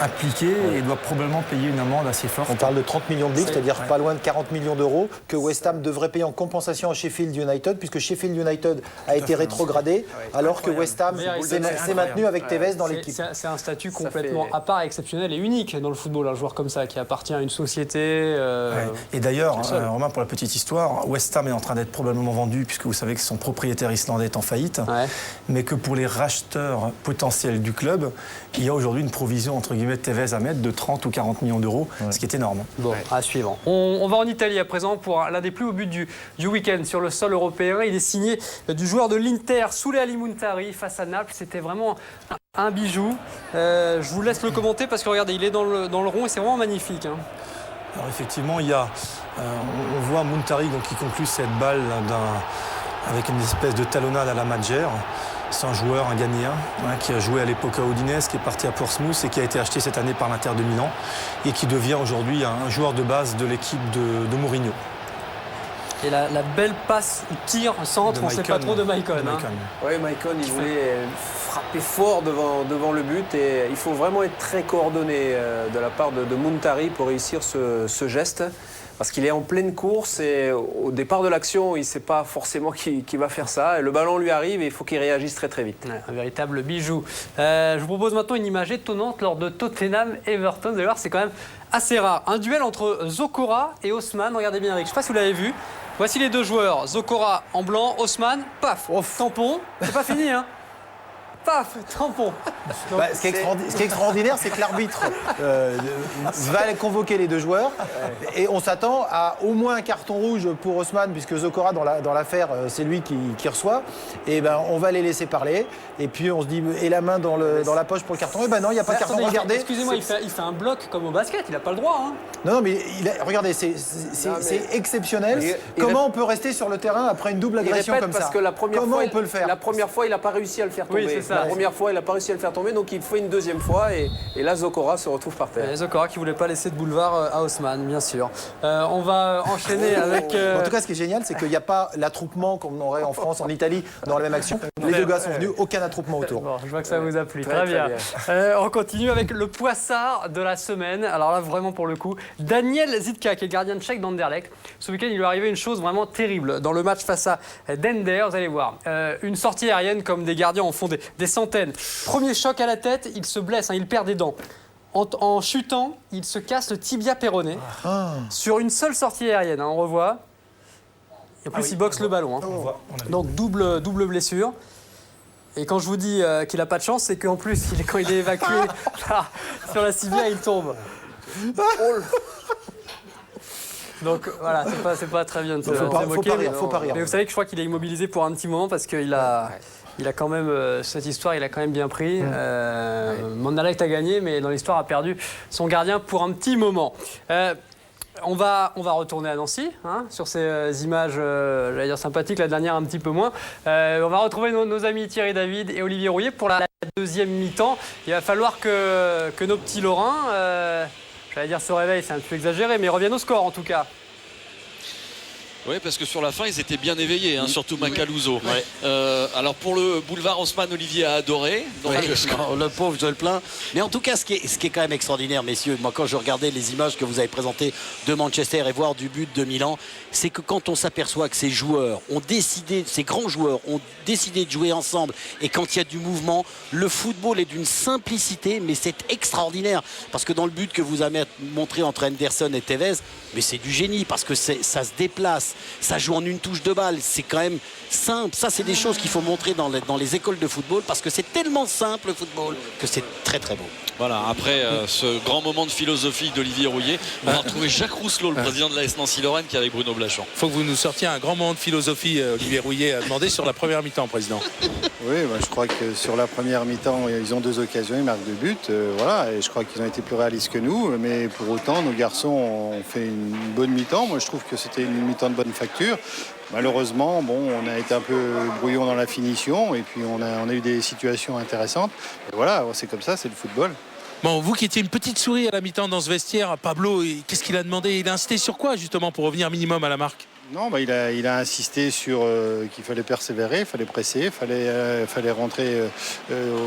impliqué et doit probablement payer une amende assez forte. On parle de 30 millions de livres, c'est-à-dire pas loin de 40 millions d'euros que West Ham devrait payer en compensation à Sheffield United, puisque Sheffield United a été rétrogradé, alors que West Ham s'est maintenu avec Tevez dans l'équipe. C'est un statut complètement à part, exceptionnel et unique dans le football, un joueur comme ça qui appartient à une société. Et d'ailleurs, Romain, pour la petite histoire, West Ham est en train d'être probablement vendu, puisque vous savez que son propriétaire islandais est en faillite, mais que pour les racheteurs potentiels du club, il y a aujourd'hui aujourd'hui une provision entre guillemets Tevez à mettre de 30 ou 40 millions d'euros, ce qui est énorme. Bon, à suivre. On va en Italie à présent pour l'un des plus hauts buts du week-end sur le sol européen. Il est signé du joueur de l'Inter, Soule Alimuntari, face à Naples. C'était vraiment un bijou. Je vous laisse le commenter parce que regardez, il est dans le rond et c'est vraiment magnifique. Hein. Alors effectivement, il y a, on voit Muntari donc, qui conclut cette balle avec une espèce de talonnade à la Madjer. C'est un joueur, un Ghanéen, qui a joué à l'époque à Udinese, qui est parti à Portsmouth et qui a été acheté cette année par l'Inter de Milan et qui devient aujourd'hui un joueur de base de l'équipe de Mourinho. Et la belle passe, tir, centre, on ne sait pas trop de Maicon. Oui, Maicon, il voulait frapper fort devant le but et il faut vraiment être très coordonné de la part de Muntari pour réussir ce geste. Parce qu'il est en pleine course et au départ de l'action, il ne sait pas forcément qui va faire ça. Et le ballon lui arrive et il faut qu'il réagisse très très vite. Un véritable bijou. Je vous propose maintenant une image étonnante lors de Tottenham-Everton. Vous allez voir, c'est quand même assez rare. Un duel entre Zokora et Haussmann. Regardez bien Eric, je ne sais pas si vous l'avez vu. Voici les deux joueurs. Zokora en blanc, Haussmann, paf, tampon. C'est pas fini, hein. Paf, tampon. Donc, ce qui est extraordinaire, c'est que l'arbitre va convoquer les deux joueurs et on s'attend à au moins un carton rouge pour Haussmann puisque Zokora dans l'affaire, c'est lui qui reçoit. Et ben on va les laisser parler et puis on se dit et la main dans la poche pour le carton. Et ben non, il n'y a pas de carton. Regardez. Excusez-moi, il fait un bloc comme au basket. Il n'a pas le droit. Hein. Non, mais regardez, c'est exceptionnel. Comment on peut rester sur le terrain après une double agression comme ça? Parce que la première Comment fois, on peut le faire? La première fois, il n'a pas réussi à le faire tomber. Oui, c'est ça. La première fois, il n'a pas réussi à le faire tomber, donc il fait une deuxième fois et là, Zokora se retrouve par terre. Et Zokora qui ne voulait pas laisser de boulevard à Haussmann, bien sûr. On va enchaîner avec... En tout cas, ce qui est génial, c'est qu'il n'y a pas l'attroupement comme on aurait en France, en Italie, dans la même action. Les deux gars sont venus, aucun attroupement autour. Bon, je vois que ça vous a plu. Très bien. On continue avec le poissard de la semaine. Alors là, vraiment pour le coup, Daniel Zitka, qui est gardien de Tchèque d'Anderlecht. Ce week-end, il lui est arrivé une chose vraiment terrible. Dans le match face à Dender, vous allez voir, une sortie aérienne comme des gardiens en font des centaines. Premier choc à la tête, il se blesse, il perd des dents. En chutant, il se casse le tibia péroné sur une seule sortie aérienne. On revoit. Et en plus, il boxe le ballon. Donc double blessure. Et quand je vous dis qu'il n'a pas de chance, c'est qu'en plus, quand il est évacué sur la civière, il tombe. Donc voilà, c'est pas très bien de se moquer. Faut pas rire. Mais vous savez que je crois qu'il est immobilisé pour un petit moment parce qu'il a quand même, cette histoire, il a quand même bien pris. Anderlecht a gagné, mais dans l'histoire a perdu son gardien pour un petit moment. On va retourner à Nancy, sur ces images, j'allais dire sympathiques, la dernière un petit peu moins. On va retrouver nos amis Thierry David et Olivier Rouillet pour la deuxième mi-temps. Il va falloir que nos petits Lorrains, j'allais dire se réveillent, c'est un peu exagéré, mais reviennent au score en tout cas. Oui, parce que sur la fin, ils étaient bien éveillés, surtout Macaluso. Alors pour le boulevard Haussmann, Olivier a adoré. Donc le pauvre, je le plains. Mais en tout cas, ce qui est quand même extraordinaire, messieurs, moi quand je regardais les images que vous avez présentées de Manchester et voir du but de Milan, c'est que quand on s'aperçoit que ces joueurs ont décidé, ces grands joueurs ont décidé de jouer ensemble et quand il y a du mouvement, le football est d'une simplicité, mais c'est extraordinaire. Parce que dans le but que vous avez montré entre Henderson et Tevez, mais c'est du génie parce que ça se déplace. Ça joue en une touche de balle, c'est quand même simple. Ça, c'est des choses qu'il faut montrer dans les écoles de football parce que c'est tellement simple le football que c'est très très beau. Voilà, après ce grand moment de philosophie d'Olivier Rouillet, on va retrouver Jacques Rousselot, le président de l'AS Nancy-Lorraine, qui est avec Bruno Blachand. Il faut que vous nous sortiez un grand moment de philosophie, Olivier Rouillet a demandé sur la première mi-temps, président. Oui, je crois que sur la première mi-temps, ils ont 2 occasions, ils marquent 2 buts. Voilà, et je crois qu'ils ont été plus réalistes que nous, mais pour autant, nos garçons ont fait une bonne mi-temps. Moi, je trouve que c'était une mi-temps de bonne facture. Malheureusement, on a été un peu brouillon dans la finition et puis on a eu des situations intéressantes. Et voilà, c'est comme ça, c'est le football. Bon, vous qui étiez une petite souris à la mi-temps dans ce vestiaire, Pablo, qu'est-ce qu'il a demandé? Il a insisté sur quoi justement pour revenir minimum à la marque? Non, il a insisté sur qu'il fallait persévérer, il fallait presser, il fallait rentrer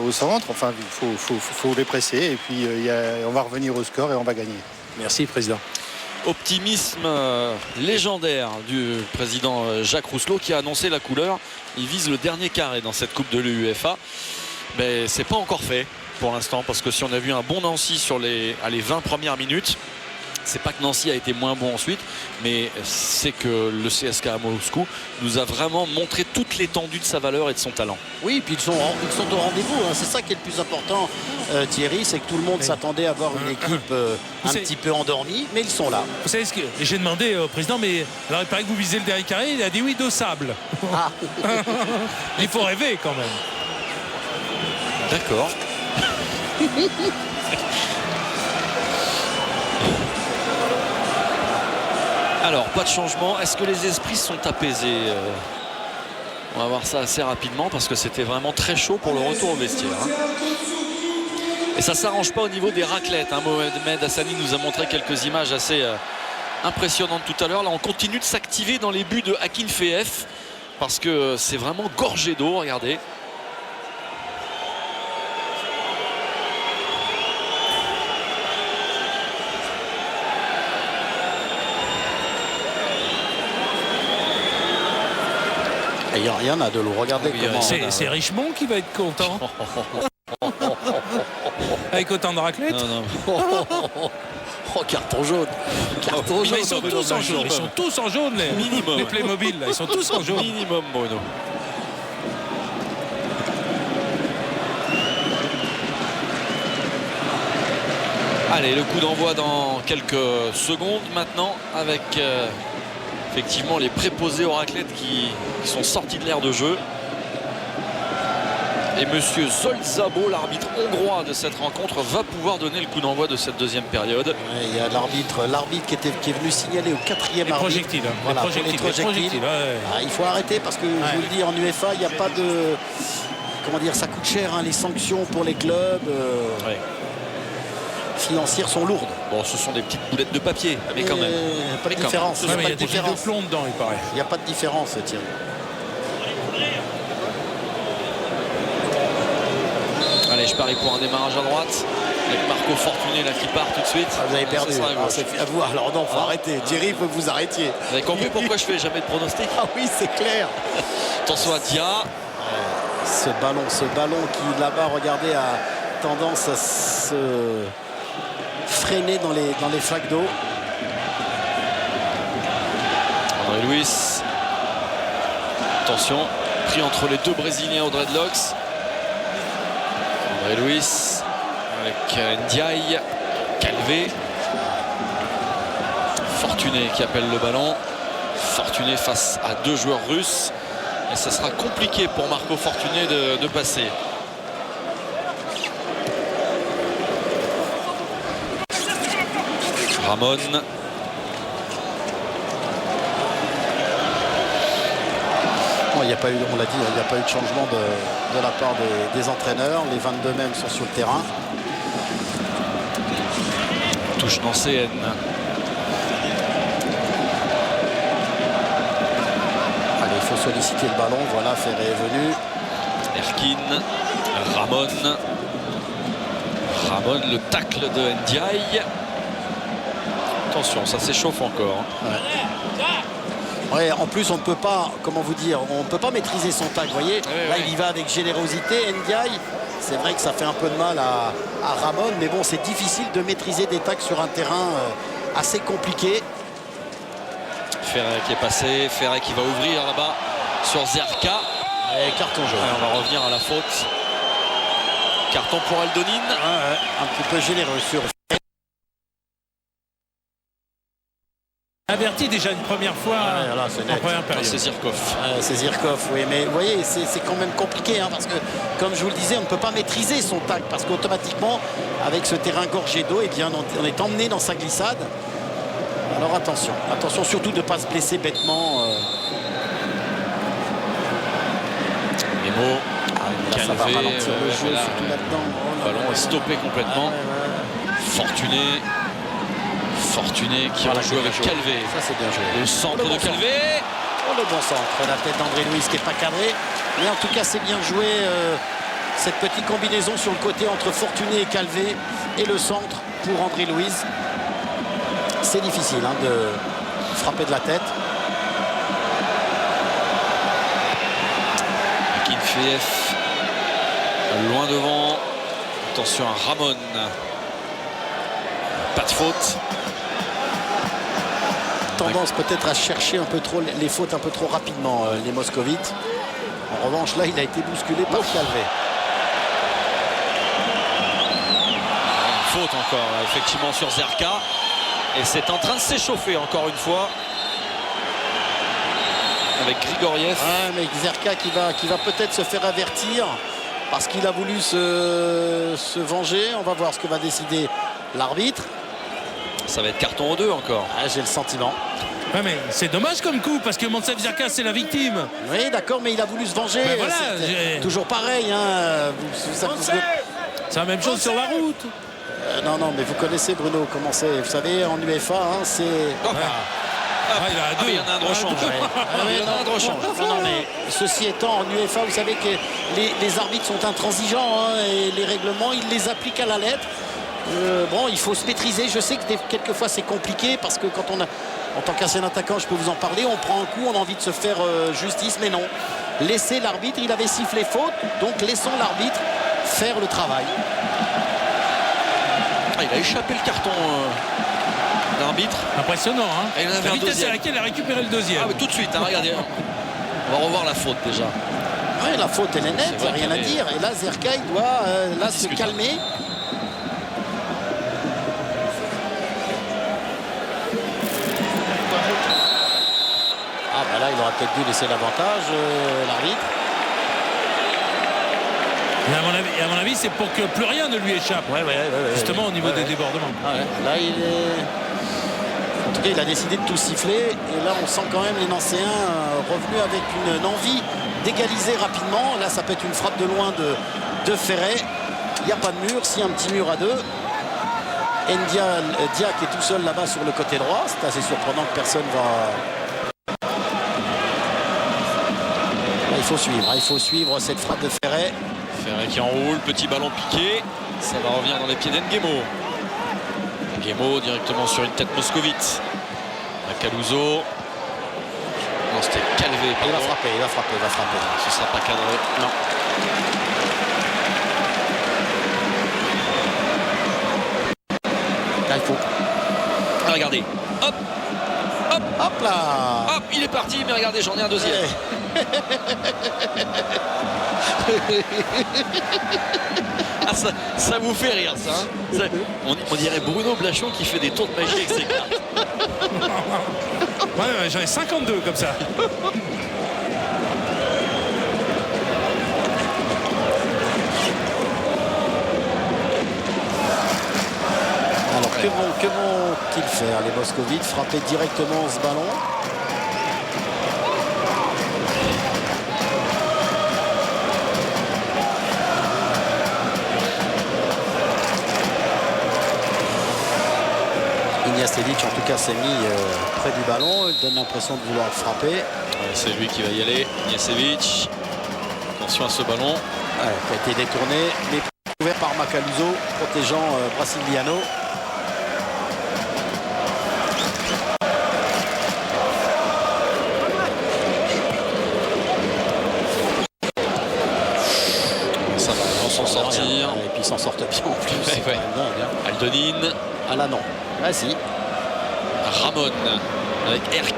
au centre. Enfin, il faut les presser et puis on va revenir au score et on va gagner. Merci, président. Optimisme légendaire du président Jacques Rousselot qui a annoncé la couleur. Il vise le dernier carré dans cette Coupe de l'UEFA. Mais c'est pas encore fait pour l'instant parce que si on a vu un bon Nancy sur les 20 premières minutes, C'est pas que Nancy a été moins bon ensuite, mais c'est que le CSKA Moscou nous a vraiment montré toute l'étendue de sa valeur et de son talent. Oui, puis ils sont au rendez-vous. Hein. C'est ça qui est le plus important, Thierry, c'est que tout le monde s'attendait à voir une équipe un petit peu endormie, mais ils sont là. Vous savez ce que j'ai demandé au président, mais alors il paraît que vous visez le dernier carré, il a dit oui, d'eau sable. Ah. Il faut rêver quand même. D'accord. Alors, pas de changement. Est-ce que les esprits sont apaisés? On va voir ça assez rapidement parce que c'était vraiment très chaud pour le retour au vestiaire. Hein. Et ça ne s'arrange pas au niveau des raclettes. Hein. Mohamed Hassani nous a montré quelques images assez impressionnantes tout à l'heure. Là, on continue de s'activer dans les buts de Akin Fef parce que c'est vraiment gorgé d'eau. Regardez. Il y en a de l'eau, regardez comment... C'est Richemont qui va être content. Avec autant de raclettes. Oh, carton jaune. Carton jaune. Ils sont tous en jaune. Ils sont tous en jaune, les Playmobil. Là. Ils sont tous en jaune. Minimum, Bruno. Allez, le coup d'envoi dans quelques secondes maintenant avec... effectivement, les préposés aux raclettes qui sont sortis de l'aire de jeu. Et monsieur Zolzabo, l'arbitre hongrois de cette rencontre, va pouvoir donner le coup d'envoi de cette deuxième période. Ouais, il y a l'arbitre qui est venu signaler au 4e arbitre. Projectiles, hein. Voilà, les projectiles. Ouais. Ah, il faut arrêter parce que je vous le dis, en UEFA, il n'y a pas de... Comment dire, ça coûte cher, hein, les sanctions pour les clubs. Financières sont lourdes. Bon, ce sont des petites boulettes de papier, mais quand même. Pas de différence. Il y a des fils de plomb dedans, il paraît. Il n'y a pas de différence, Thierry. Allez, je parie pour un démarrage à droite. Avec Marco Fortuné là qui part tout de suite. Ah, vous avez perdu. À vous. Alors non, faut arrêter. Thierry, il faut que vous arrêtiez. Vous avez compris pourquoi je fais jamais de pronostic? Ah oui, c'est clair. Attention à Dia. Ce ballon qui là-bas, regardez, a tendance à se freiner dans les flaques d'eau. André Luis. Attention, pris entre les deux Brésiliens aux dreadlocks. André Luis avec Ndiaye, Calvé. Fortuné qui appelle le ballon. Fortuné face à deux joueurs russes. Et ça sera compliqué pour Marco Fortuné de passer. Ramon. Il n'y a pas eu, on l'a dit, il n'y a pas eu de changement de la part des entraîneurs. Les 22 mêmes sont sur le terrain. Touche nancéenne. Allez, il faut solliciter le ballon. Voilà, Ferré est venu. Erkin, Ramon. Ramon, le tacle de Ndiaye. Attention, ça s'échauffe encore. Ouais, en plus, on ne peut pas, comment vous dire, on ne peut pas maîtriser son tacle. Vous voyez, là, il y va avec générosité. Ndiaye, c'est vrai que ça fait un peu de mal à Ramon, mais bon, c'est difficile de maîtriser des tacles sur un terrain assez compliqué. Ferré qui est passé, Ferré qui va ouvrir là-bas sur Zerka. Et carton jaune. On va revenir à la faute. Carton pour Aldonine. Un petit peu généreux sur... Averti déjà une première fois en première période. C'est Zirkov. C'est Zirkov, oui. Mais vous voyez, c'est quand même compliqué. Hein, parce que, comme je vous le disais, on ne peut pas maîtriser son tacle. Parce qu'automatiquement, avec ce terrain gorgé d'eau, eh bien, on est emmené dans sa glissade. Alors attention. Attention surtout de ne pas se blesser bêtement. Memo. Ça va ralentir le jeu, surtout là-dedans. Le ballon est stoppé complètement. Fortuné. Fortuné qui a joué avec Calvé. Ça, c'est bien joué. Le centre de Calvé. Oh, le bon centre. La tête d'André Luis qui n'est pas cadré. Mais en tout cas, c'est bien joué. Cette petite combinaison sur le côté entre Fortuné et Calvé. Et le centre pour André Luis. C'est difficile hein, de frapper de la tête. Akin Fef. Loin devant. Attention à Ramon. Pas de faute. tendance peut-être à chercher un peu trop les fautes un peu trop rapidement, les moscovites. En revanche, là, il a été bousculé par Calvé. Une faute encore, effectivement, sur Zerka. Et c'est en train de s'échauffer encore une fois. Avec Grigoriev. Mais Zerka qui va peut-être se faire avertir parce qu'il a voulu se venger. On va voir ce que va décider l'arbitre. Ça va être carton aux deux encore. J'ai le sentiment. Ouais, mais c'est dommage comme coup parce que Montsev Zerka c'est la victime. Oui d'accord, mais il a voulu se venger. Voilà, toujours pareil. C'est la même chose sur la route. Non, mais vous connaissez Bruno comment c'est. Vous savez en UEFA c'est. Il y en a un de rechange. Non, mais ceci étant, en UEFA, vous savez que les arbitres sont intransigeants et les règlements, ils les appliquent à la lettre. Bon, il faut se maîtriser. Je sais que quelquefois c'est compliqué parce que quand en tant qu'ancien attaquant, je peux vous en parler, on prend un coup, on a envie de se faire justice, mais non. Laissez l'arbitre, il avait sifflé faute, donc laissons l'arbitre faire le travail. Il a échappé le carton d'arbitre. Impressionnant, hein. Et il en avait la un vitesse deuxième. à laquelle il a récupéré le deuxième. Mais tout de suite, regardez. On va revoir la faute déjà. Oui, la faute elle est nette, il n'y a rien à dire. Et là, Zerka, il doit se calmer. Là, il aurait peut-être dû laisser l'avantage, l'arbitre. À mon avis, c'est pour que plus rien ne lui échappe. Justement, au niveau des débordements. Là, en tout cas, il a décidé de tout siffler. Et là, on sent quand même les Nancéens revenus avec une envie d'égaliser rapidement. Là, ça peut être une frappe de loin de Ferret. Il n'y a pas de mur. S'il y a un petit mur à deux. Dia qui est tout seul là-bas sur le côté droit. C'est assez surprenant que personne va... Il faut suivre cette frappe de Ferret. Ferret qui enroule, petit ballon piqué. Ça va revenir dans les pieds d'Engemo. Engemo directement sur une tête moscovite. Caluso. Non, c'était Calvé. Il va frapper. Ce ne sera pas cadré. Non. Là, il faut. Regardez. Hop là. Hop, il est parti, mais regardez, j'en ai un deuxième. Ça vous fait rire, ça, hein. On dirait Bruno Blachon qui fait des tours de magie avec ses cartes. J'en ai 52 comme ça. Alors que vont-ils faire les moscovites? Frapper directement ce ballon? Ignacedic en tout cas s'est mis près du ballon, il donne l'impression de vouloir frapper. C'est lui qui va y aller, Ignacedic. Attention à ce ballon. Qui a été détourné, mais couvert par Macaluso, protégeant Brasiliano. Ça va, ils vont s'en sortir. Et puis ils s'en sortent bien en plus. Aldonin. Ah là non. Ah si. Ramon avec Erkin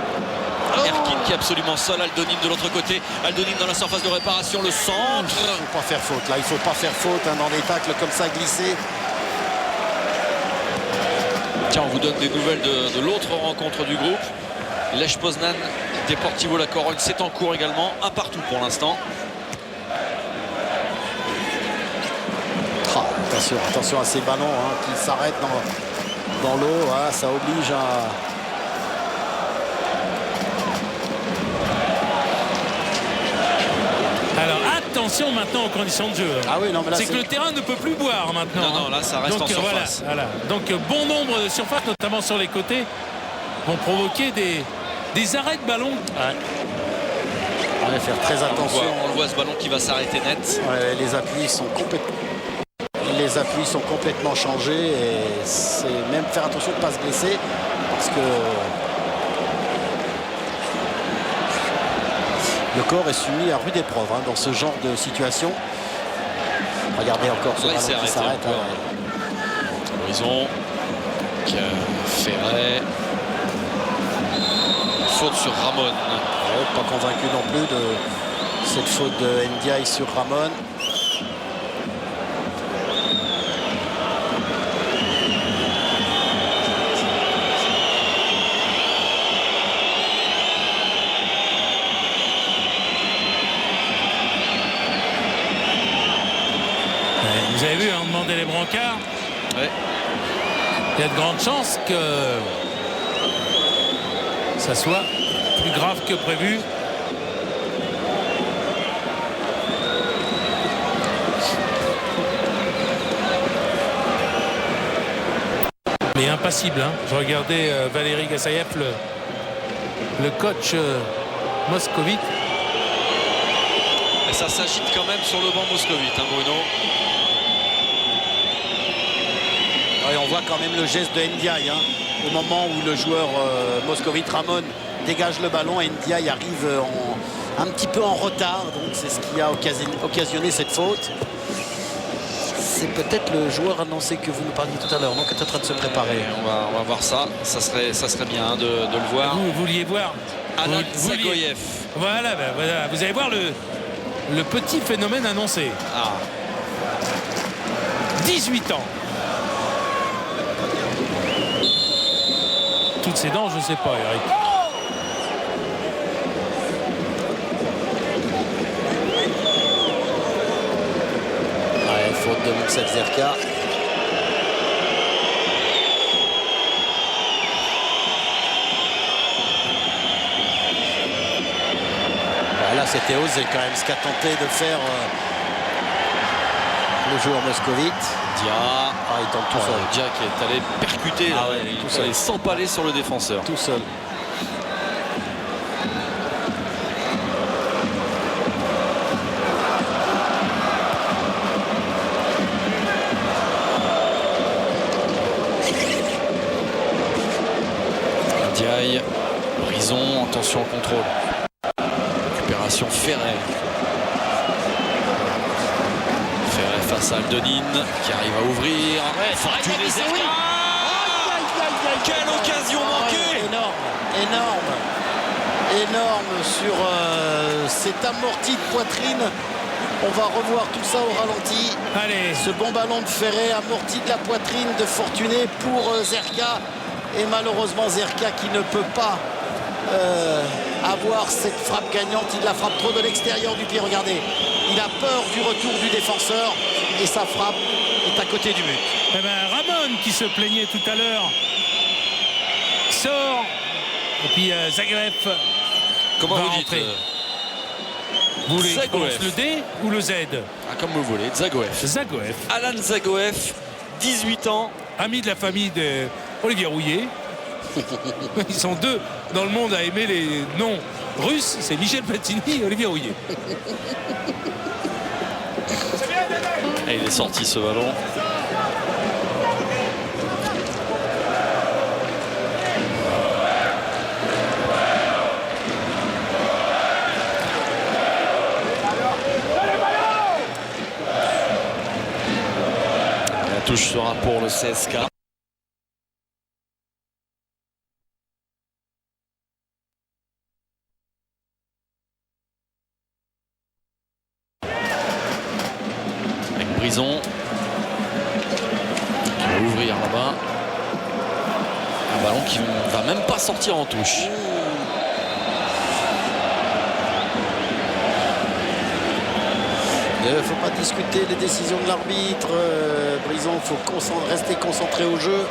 qui est absolument seul. Aldonin de l'autre côté. Aldonin dans la surface de réparation. Le centre. Il ne faut pas faire faute. Là, il ne faut pas faire faute dans des tacles comme ça glissés. Tiens, on vous donne des nouvelles de l'autre rencontre du groupe. Lech Poznan, Deportivo La Corogne, c'est en cours également. Un partout pour l'instant. Attention à ces ballons qui s'arrêtent dans l'eau. Ça oblige à... Alors attention maintenant aux conditions de jeu. C'est que le terrain ne peut plus boire maintenant. Non, là ça reste en surface. Voilà. Donc bon nombre de surfaces, notamment sur les côtés, vont provoquer des arrêts de ballon. On va faire très attention. On le voit ce ballon qui va s'arrêter net. Les appuis sont complètement changés et c'est même faire attention de ne pas se blesser parce que le corps est soumis à rude épreuve dans ce genre de situation. Regardez encore ce ballon qui s'arrête. Horizon, Ferret. faute sur Ramon. Pas convaincu non plus de cette faute de Ndiaye sur Ramon. Vous avez vu, on demandait les brancards. Ouais. Il y a de grandes chances que ça soit plus grave que prévu. Mais impassible. Hein. Je regardais Valérie Gassayev, le coach moscovite. Et ça s'agite quand même sur le banc moscovite, hein, Bruno. Et on voit quand même le geste de Ndiaye. Hein. Au moment où le joueur moscovite Ramon dégage le ballon, Ndiaye arrive un petit peu en retard. Donc c'est ce qui a occasionné cette faute. C'est peut-être le joueur annoncé que vous nous parliez tout à l'heure, donc est en train de se préparer. On va voir ça. Ça serait bien hein, de le voir. Vous vouliez voir Alan Zagoyev. Voilà, voilà, vous allez voir le petit phénomène annoncé. 18 ans. Toutes ses dents, je ne sais pas, Eric. Ouais, faute de Moussef Zerka. Là, c'était osé quand même ce qu'a tenté de faire le joueur moscovite. Dia. Il tente tout seul. Dia qui est allé percuter, il est allé s'empaler sur le défenseur. Tout seul. Ndiaye, Brison, attention au contrôle. Récupération Ferret. Ferret face à Aldonine qui arrive à ouvrir. Fortuné Zerka. Quelle occasion manquée! Énorme sur cette amortie de poitrine. On va revoir tout ça au ralenti. Allez. Ce bon ballon de Ferret amorti de la poitrine de Fortuné pour Zerka. Et malheureusement Zerka qui ne peut pas avoir cette frappe gagnante. Il la frappe trop de l'extérieur du pied. Regardez, il a peur du retour du défenseur et sa frappe est à côté du but. Eh ben, Ramon qui se plaignait tout à l'heure sort. Et puis Zagoyev. Comment vous dites Vous voulez le D ou le Z? Comme vous voulez. Zagoyev. Alan Zagoyev, 18 ans. Ami de la famille d'Olivier Rouillet. Ils sont deux dans le monde à aimer les noms russes. C'est Michel Platini et Olivier Rouillet. Et il est sorti ce ballon. La touche sera pour le CSK. Brison qui va ouvrir là-bas. Un ballon qui ne va même pas sortir en touche. Il ne faut pas discuter les décisions de l'arbitre. Brison, il faut rester concentré au jeu.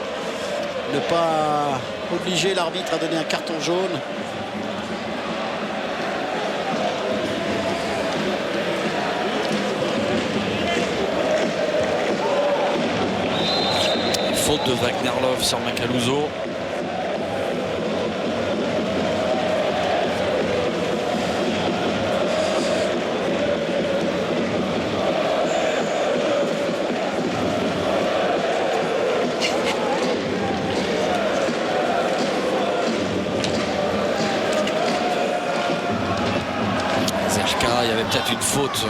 Ne pas obliger l'arbitre à donner un carton jaune. Faute de Wagnerlov sur Macaluso. Zerka, il y avait peut-être une faute.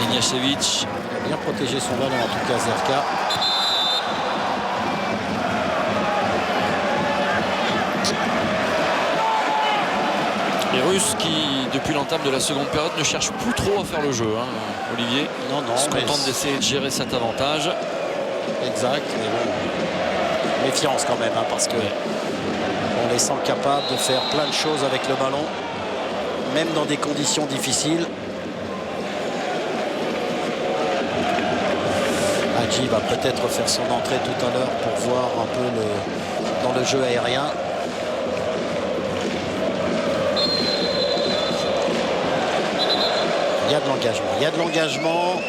Ignacevic. Il a bien protégé son ballon en tout cas, Zerka. Les Russes qui, depuis l'entame de la seconde période, ne cherchent plus trop à faire le jeu, hein, Olivier. Non, se contentent d'essayer de gérer cet avantage. Exact. Mais bon, méfiance quand même, hein, parce que on les sent capables de faire plein de choses avec le ballon, même dans des conditions difficiles. Hadji va peut-être faire son entrée tout à l'heure pour voir un peu dans le jeu aérien. Il y a de l'engagement. Il y a de l'engagement.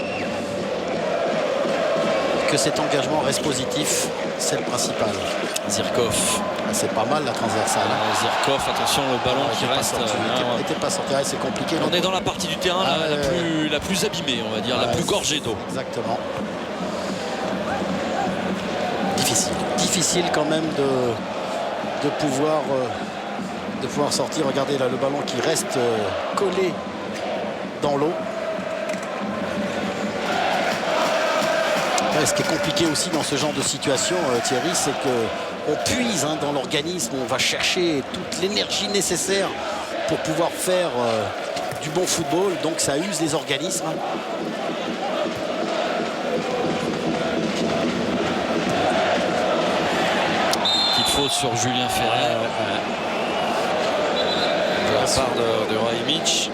Que cet engagement reste positif, c'est le principal. Zirkov. C'est pas mal la transversale. Zirkov, attention, le ballon qui reste. Il n'était pas sorti, c'est compliqué. On est dans la partie du terrain la plus abîmée, on va dire, la plus gorgée d'eau. Exactement. Difficile quand même de pouvoir sortir. Regardez là le ballon qui reste collé dans l'eau. Ce qui est compliqué aussi dans ce genre de situation, Thierry, c'est qu'on puise dans l'organisme, on va chercher toute l'énergie nécessaire pour pouvoir faire du bon football, donc ça use les organismes. Petite faute sur Julien Ferret. De la part de Raimic.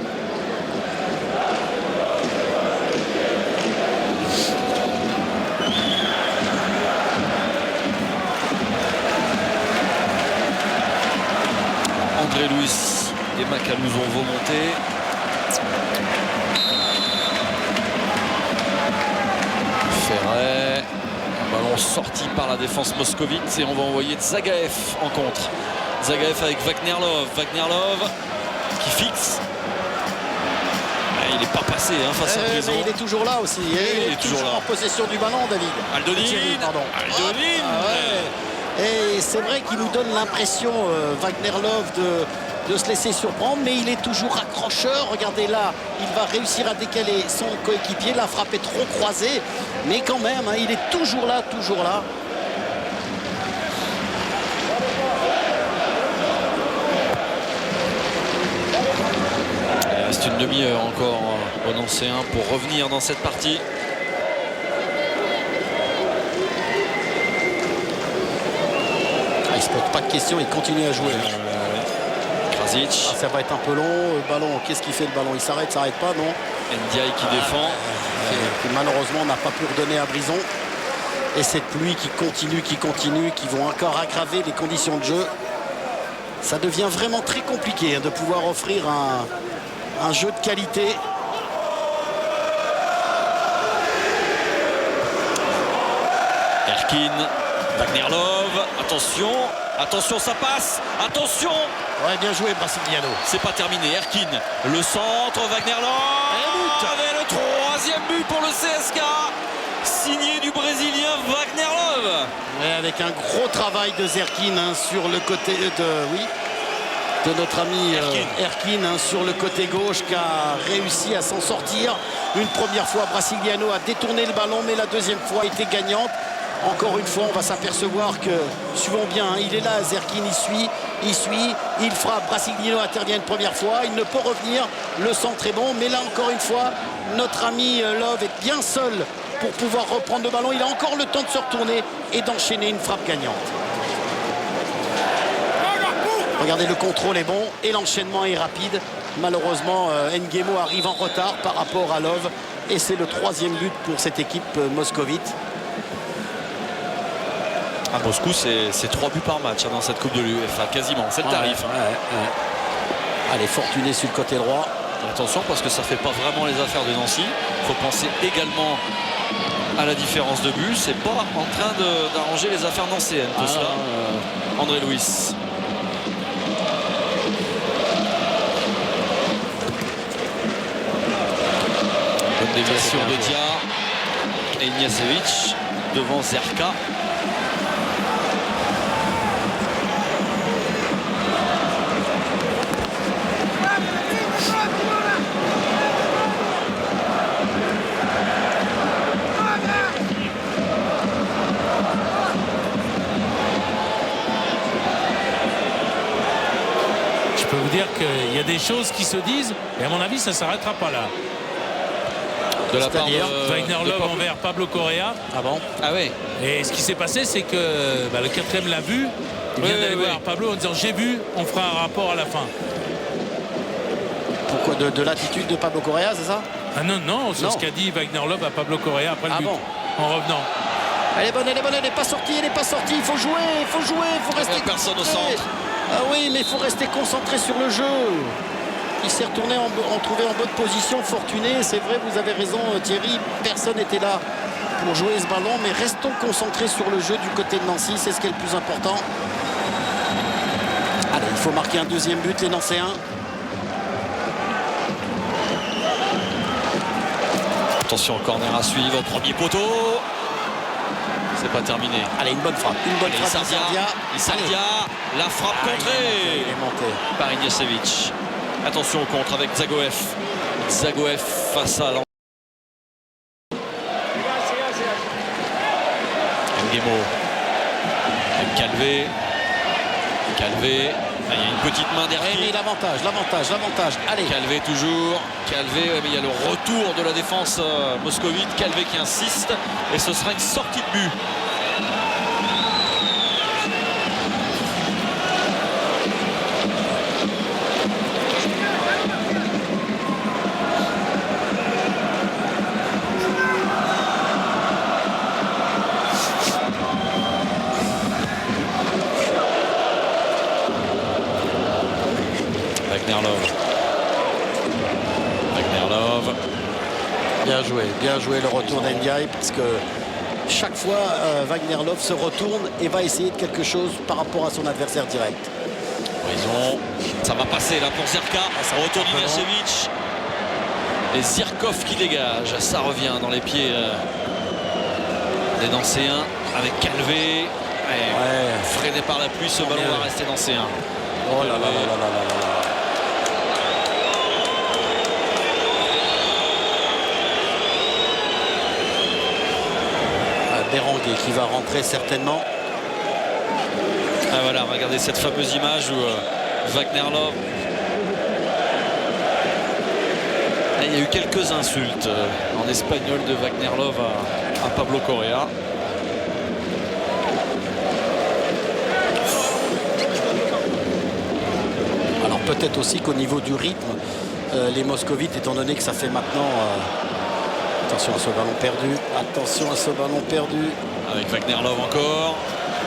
André Luis et Macalouzon vont monter. Ferret, un ballon sorti par la défense moscovite et on va envoyer Zagaev en contre. Zagaev avec Wagnerlov. Wagnerlov qui fixe. Il n'est pas passé face à Brison. Il est toujours là aussi. Il est toujours là. En possession du ballon, David. Aldonine. Aldonine. Et c'est vrai qu'il nous donne l'impression, Wagnerlov, de se laisser surprendre, mais il est toujours accrocheur. Regardez là, il va réussir à décaler son coéquipier. La frappe est trop croisée, mais quand même, il est toujours là, toujours là. Il reste une demi-heure encore au Nancéen pour revenir dans cette partie. Il se pose pas de questions, il continue à jouer. Krasic. Ça va être un peu long. Le ballon, qu'est-ce qu'il fait le ballon? Il s'arrête pas, non? Ndiaye qui défend. Qui malheureusement n'a pas pu redonner à Brison. Et cette pluie qui continue, qui vont encore aggraver les conditions de jeu. Ça devient vraiment très compliqué de pouvoir offrir un jeu de qualité. Erkin, Wagnerlov, attention, ça passe, attention. Ouais, bien joué Brasiliano. C'est pas terminé, Erkin, le centre, Wagnerlov. Et le troisième but pour le CSK, signé du Brésilien Wagnerlov. Ouais, avec un gros travail de Zerkin sur le côté de notre ami Erkin sur le côté gauche, qui a réussi à s'en sortir. Une première fois, Brasiliano a détourné le ballon, mais la deuxième fois était gagnante. Encore une fois, on va s'apercevoir que, suivons bien, il est là, Zerkin, il suit, il frappe, Brasiliano intervient une première fois, il ne peut revenir, le centre est bon, mais là encore une fois, notre ami Love est bien seul pour pouvoir reprendre le ballon. Il a encore le temps de se retourner et d'enchaîner une frappe gagnante. Regardez, le contrôle est bon et l'enchaînement est rapide. Malheureusement, Nguemo arrive en retard par rapport à Love et c'est le troisième but pour cette équipe moscovite. À Moscou, c'est 3 buts par match dans cette Coupe de l'UEFA, quasiment. C'est le tarif. Allez, Fortuné sur le côté droit. Attention, parce que ça ne fait pas vraiment les affaires de Nancy. Il faut penser également à la différence de but. C'est pas en train d'arranger les affaires nancéennes, tout cela. André Luis. Bonne déviation de Dia et Ignacevic devant Zerka. Je peux vous dire qu'il y a des choses qui se disent. Et à mon avis, ça ne s'arrêtera pas là. De la part de Wagner Love envers Pablo Correa. Ah bon? Ah oui. Et ce qui s'est passé, c'est que le quatrième l'a vu. Il vient d'aller voir Pablo en disant j'ai vu, on fera un rapport à la fin. Pourquoi de l'attitude de Pablo Correa, c'est ça? Ah non, c'est ce qu'a dit Wagner Love à Pablo Correa après le but. Bon. En revenant. Elle est bonne, elle n'est pas sortie, il faut jouer, il faut rester personne au concentré. centre. Ah oui, mais il faut rester concentré sur le jeu. Il s'est retourné en trouvé en bonne position, fortuné. C'est vrai, vous avez raison Thierry, personne n'était là pour jouer ce ballon, mais restons concentrés sur le jeu du côté de Nancy, c'est ce qui est le plus important. Allez, il faut marquer un deuxième but, les Nancéens. Attention, corner à suivre, premier poteau. C'est pas terminé. Allez, une bonne frappe. Sardia, la frappe contrée. Il est monté. Par Ignacevic. Attention au contre avec Zagoev. Zagoev face à Nguemo. Calvé. Il y a une petite main derrière. Mais l'avantage. Allez. Calvé toujours. Calvé, mais il y a le retour de la défense moscovite. Calvé qui insiste. Et ce sera une sortie de but. Wagner Love. Bien joué le retour d'Ndiaye parce que chaque fois Wagner Love se retourne et va essayer de quelque chose par rapport à son adversaire direct. Ça va passer là pour Zerka. Ça retourne Ignacevic. Et Zirkov qui dégage. Ça revient dans les pieds des Nancéens avec Calvé. Freiné par la pluie, ce ballon va rester Nancéen. Oh là là là là. Berenguer qui va rentrer certainement. Ah voilà, regardez cette fameuse image où Wagner Love. Il y a eu quelques insultes en espagnol de Wagner Love à Pablo Correa. Alors peut-être aussi qu'au niveau du rythme, les moscovites, étant donné que ça fait maintenant... Attention à ce ballon perdu. Avec Wagner Love encore.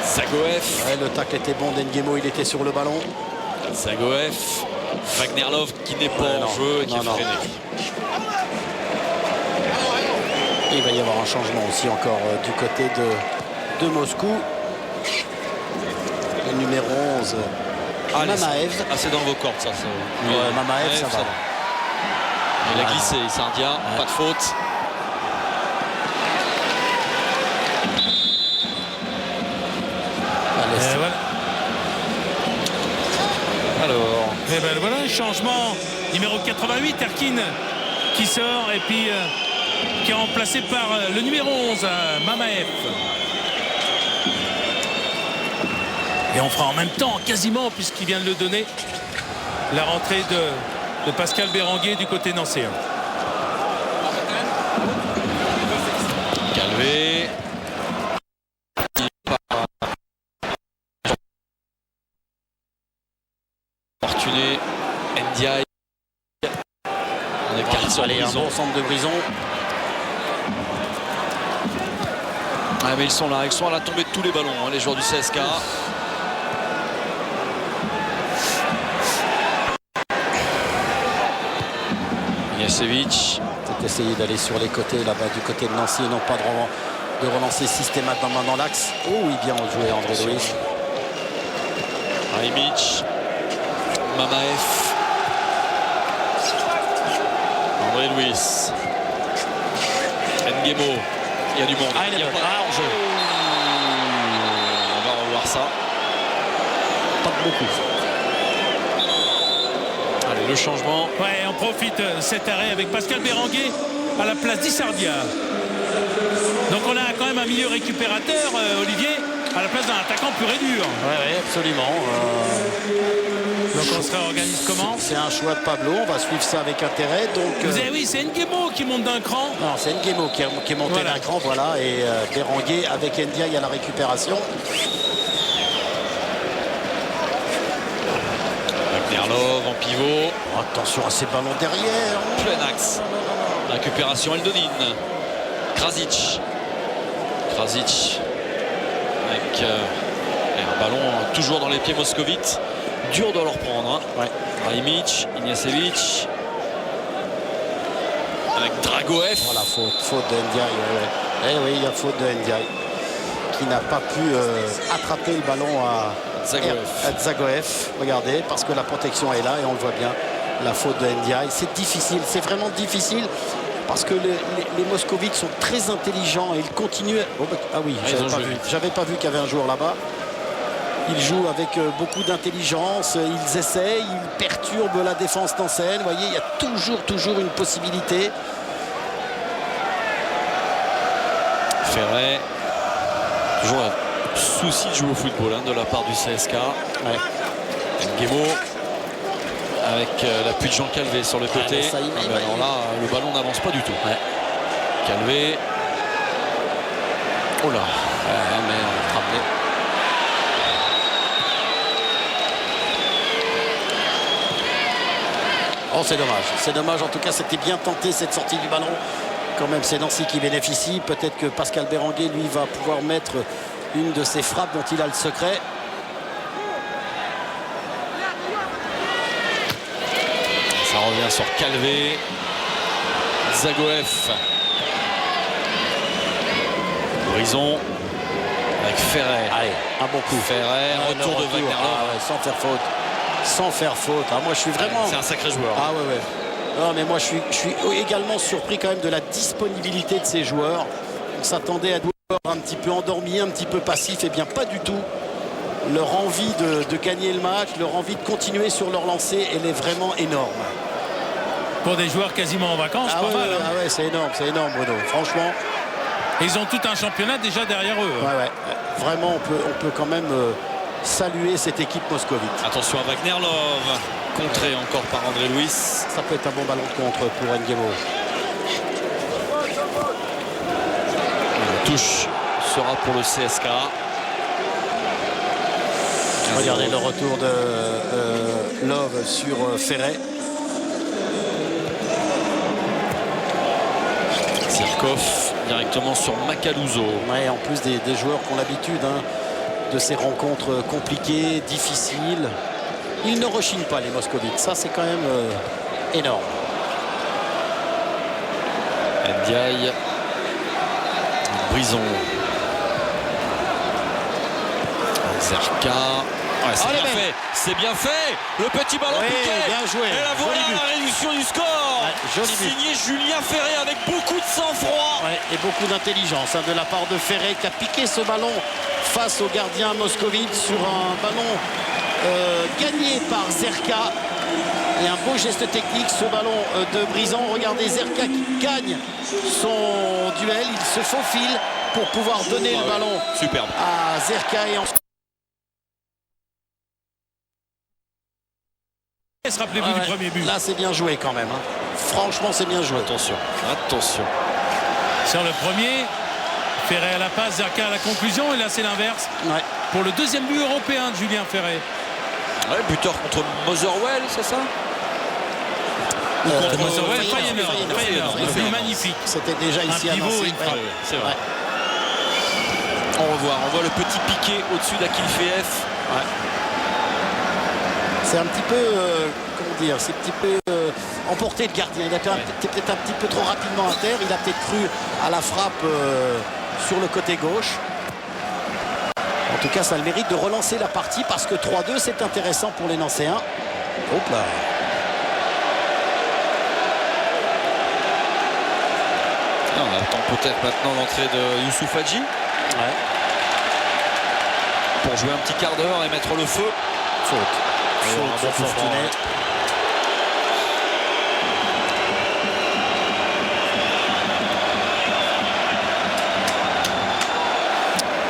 Zagoev. Le tacle était bon d'Nguemo, il était sur le ballon. Zagoev. Wagner Love qui n'est pas en jeu et qui est freiné. Il va y avoir un changement aussi encore du côté de Moscou. Le numéro 11, Mamaev. C'est dans vos cordes ça. Mamaev, ça va. Il a glissé, Sardia, pas de faute. Alors, voilà un changement. Numéro 88, Erkin qui sort et puis qui est remplacé par le numéro 11, Mamaev. Et on fera en même temps, quasiment, puisqu'il vient de le donner, la rentrée de Pascal Berenguer du côté nancéen. Calvé. Fortuné. Ndiaye. On est carré sur un bon centre de Brison. Mais ils sont là à la tombée de tous les ballons, les joueurs du CSK. Ignacevic. Peut-être essayer d'aller sur les côtés là-bas du côté de Nancy et non pas de relancer systématiquement dans l'axe. Oh oui, bien joué André Louis. Raimic. Mamaev. André Louis. Nguemo. Il y a du monde. Il y a pas en jeu. On va revoir ça. Pas beaucoup. Allez, le changement. Ouais, on profite de cet arrêt avec Pascal Berenguer à la place d'Issardia. Donc on a quand même un milieu récupérateur, Olivier, à la place d'un attaquant pur et dur. Oui, absolument. Donc on se réorganise comment? C'est un choix de Pablo, on va suivre ça avec intérêt. Donc, oui, c'est Nguemo qui monte d'un cran. Non, c'est Nguemo qui est monté d'un cran, voilà, et Berenguer avec Ndiaye à la récupération. Nerlov en pivot. Attention à ces ballons derrière. Plein axe. Récupération Eldonine. Krasic. Avec un ballon toujours dans les pieds moscovites. Dur de le reprendre. Ouais. Rahimic, Ignacevic. Avec Dragoev. Voilà, faute de Ndiaye. Eh oui, il y a faute de Ndiaye qui n'a pas pu attraper le ballon à Dzagoev. Regardez, parce que la protection est là et on le voit bien. La faute de Ndiaye. C'est difficile, c'est vraiment difficile. Parce que les Moscovites sont très intelligents et ils continuent. Ah oui, j'avais pas vu qu'il y avait un joueur là-bas. Ils jouent avec beaucoup d'intelligence, ils essayent, ils perturbent la défense nancéenne. Vous voyez, il y a toujours une possibilité. Ferret, toujours un souci de jouer au football de la part du CSK. Ouais. Nguemo avec l'appui de Jean Calvé sur le côté. Alors là, le ballon n'avance pas du tout. Ouais. Calvé. Oh là, mais frappé. Oh, c'est dommage. C'est dommage. En tout cas, c'était bien tenté cette sortie du ballon. Quand même, c'est Nancy qui bénéficie. Peut-être que Pascal Berenguer, lui, va pouvoir mettre une de ses frappes dont il a le secret. Ça revient sur Calvé. Dzagoev. Horizon. Avec Ferrer. Allez, un bon coup. Ferrer, retour de Wagner. Sans faire faute. Sans faire faute. Ah, moi, je suis vraiment... C'est un sacré joueur. Ah ouais. Non, mais moi, je suis également surpris quand même de la disponibilité de ces joueurs. On s'attendait à des joueurs un petit peu endormis, un petit peu passifs. Et bien, pas du tout. Leur envie de gagner le match, leur envie de continuer sur leur lancée, elle est vraiment énorme. Pour des joueurs quasiment en vacances, pas mal. Ah ouais, c'est énorme, Bruno. Franchement. Ils ont tout un championnat déjà derrière eux. Ouais. Vraiment, on peut quand même saluer cette équipe moscovite. Attention à Wagner Love. Contré encore par André Luis. Ça peut être un bon ballon de contre pour Nguemo. La touche sera pour le CSK. Regardez le retour de Love sur Ferret. Zirkov directement sur Macaluso. Ouais, en plus des joueurs qui ont l'habitude de ces rencontres compliquées, difficiles. Ils ne rechignent pas, les Moscovites. Ça, c'est quand même énorme. Ndiaye. Brison. Zerka. Ouais, c'est bien fait. Le petit ballon piqué. Bien joué. Et la voilà la réduction du score. Signé Julien Ferret avec beaucoup de sang-froid. Et beaucoup d'intelligence de la part de Ferret qui a piqué ce ballon face au gardien moscovite sur un ballon gagné par Zerka. Et un beau geste technique, ce ballon de Brison. Regardez Zerka qui gagne son duel. Il se faufile pour pouvoir donner le ballon à Zerka. Et ensuite... Rappelez-vous du premier but. Là, c'est bien joué quand même. Franchement, c'est bien joué. Attention. Sur le premier, Ferret à la passe, Zerka à la conclusion. Et là, c'est l'inverse. Ouais. Pour le deuxième but européen de Julien Ferret. Ouais, buteur contre Motherwell, c'est ça Motherwell, Feyenoord. Le but magnifique. C'était déjà ici à Nancy. C'est vrai. On voit le petit piqué au-dessus d'Akinfeev. Ouais. C'est un petit peu, comment dire, c'est un petit peu emporté le gardien. Il a été peut-être un petit peu trop rapidement à terre. Il a peut-être cru à la frappe sur le côté gauche. En tout cas, ça a le mérite de relancer la partie parce que 3-2, c'est intéressant pour les Nancéens. Hop là. On attend peut-être maintenant l'entrée de Youssouf Hadji. Ouais. Pour jouer un petit quart d'heure et mettre le feu. Faute Fortuné.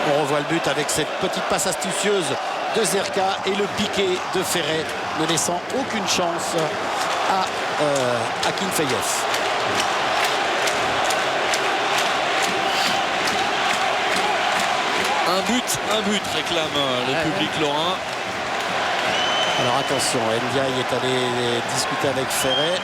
On revoit le but avec cette petite passe astucieuse de Zerka et le piqué de Ferret ne laissant aucune chance à Akinfeyev. Un but réclame le public lorrain. Alors attention, Ndiaye est allé discuter avec Ferret.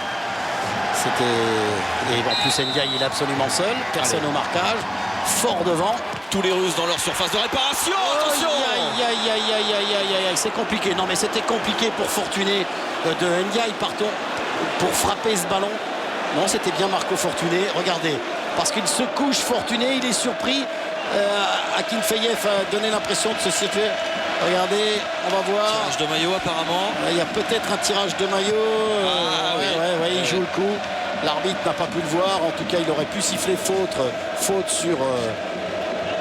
Et en plus Ndiaye il est absolument seul, personne au marquage, fort devant. Tous les Russes dans leur surface de réparation. Attention. Aïe, c'est compliqué. Non mais c'était compliqué pour Fortuné de Ndiaye pour frapper ce ballon. Non, c'était bien Marco Fortuné. Regardez, parce qu'il se couche Fortuné, il est surpris. Akinfeyev a donné l'impression de se situer. Regardez, on va voir. Tirage de maillot apparemment. Il y a peut-être un tirage de maillot. Il joue le coup. L'arbitre n'a pas pu le voir. En tout cas, il aurait pu siffler faute sur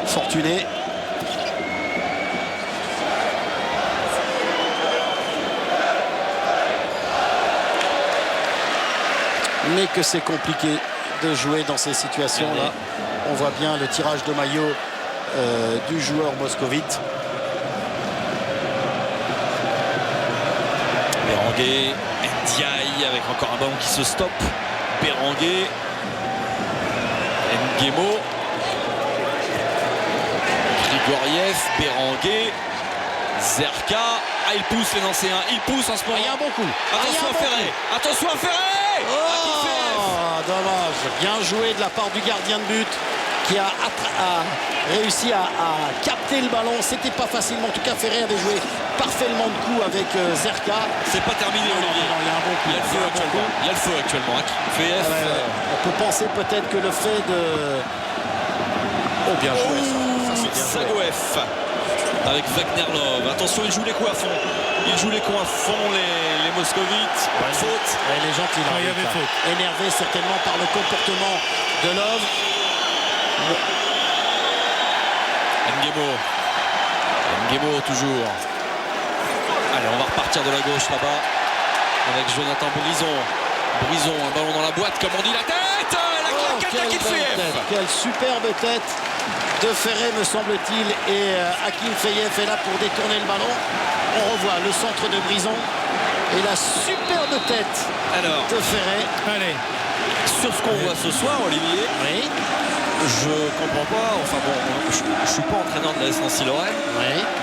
Fortuné. Mais que c'est compliqué de jouer dans ces situations-là. On voit bien le tirage de maillot du joueur moscovite. Berenguer, Ndiaye avec encore un ballon qui se stoppe. Berenguer, Nguemo, Grigoriev, Berenguer, Zerka. Ah, il pousse les Nancéens, il pousse en ce moment. Il y a un bon coup. Attention à Ferret. Attention à Ferret. Dommage. Bien joué de la part du gardien de but qui a réussi à capter le ballon. C'était pas facilement. En tout cas, Ferret avait joué parfaitement de coups avec Zerka. C'est pas terminé, Olivier. Il y a un bon coup. Il y a le feu actuellement. Il y a le feu actuellement. On peut penser peut-être que le fait de... Oh, bien joué. Zagoev avec Wagnerlov. Attention, il joue les coups à fond. Il joue les coups à fond, les moscovites. Faute. Il est gentil. Il y avait faute. Énervé certainement par le comportement de Love. Nguemo toujours. Allez, on va repartir de la gauche là-bas avec Jonathan Brison, un ballon dans la boîte, comme on dit, la tête. La claquette d'Akinfeyev. Quelle superbe tête de Ferret, me semble-t-il, et Akinfeyev est là pour détourner le ballon. On revoit le centre de Brison et la superbe tête de Ferret. Allez. Sur ce qu'on voit ce soir, Olivier, je comprends pas. Enfin bon, je suis pas entraîneur de la Nancy-Lorraine,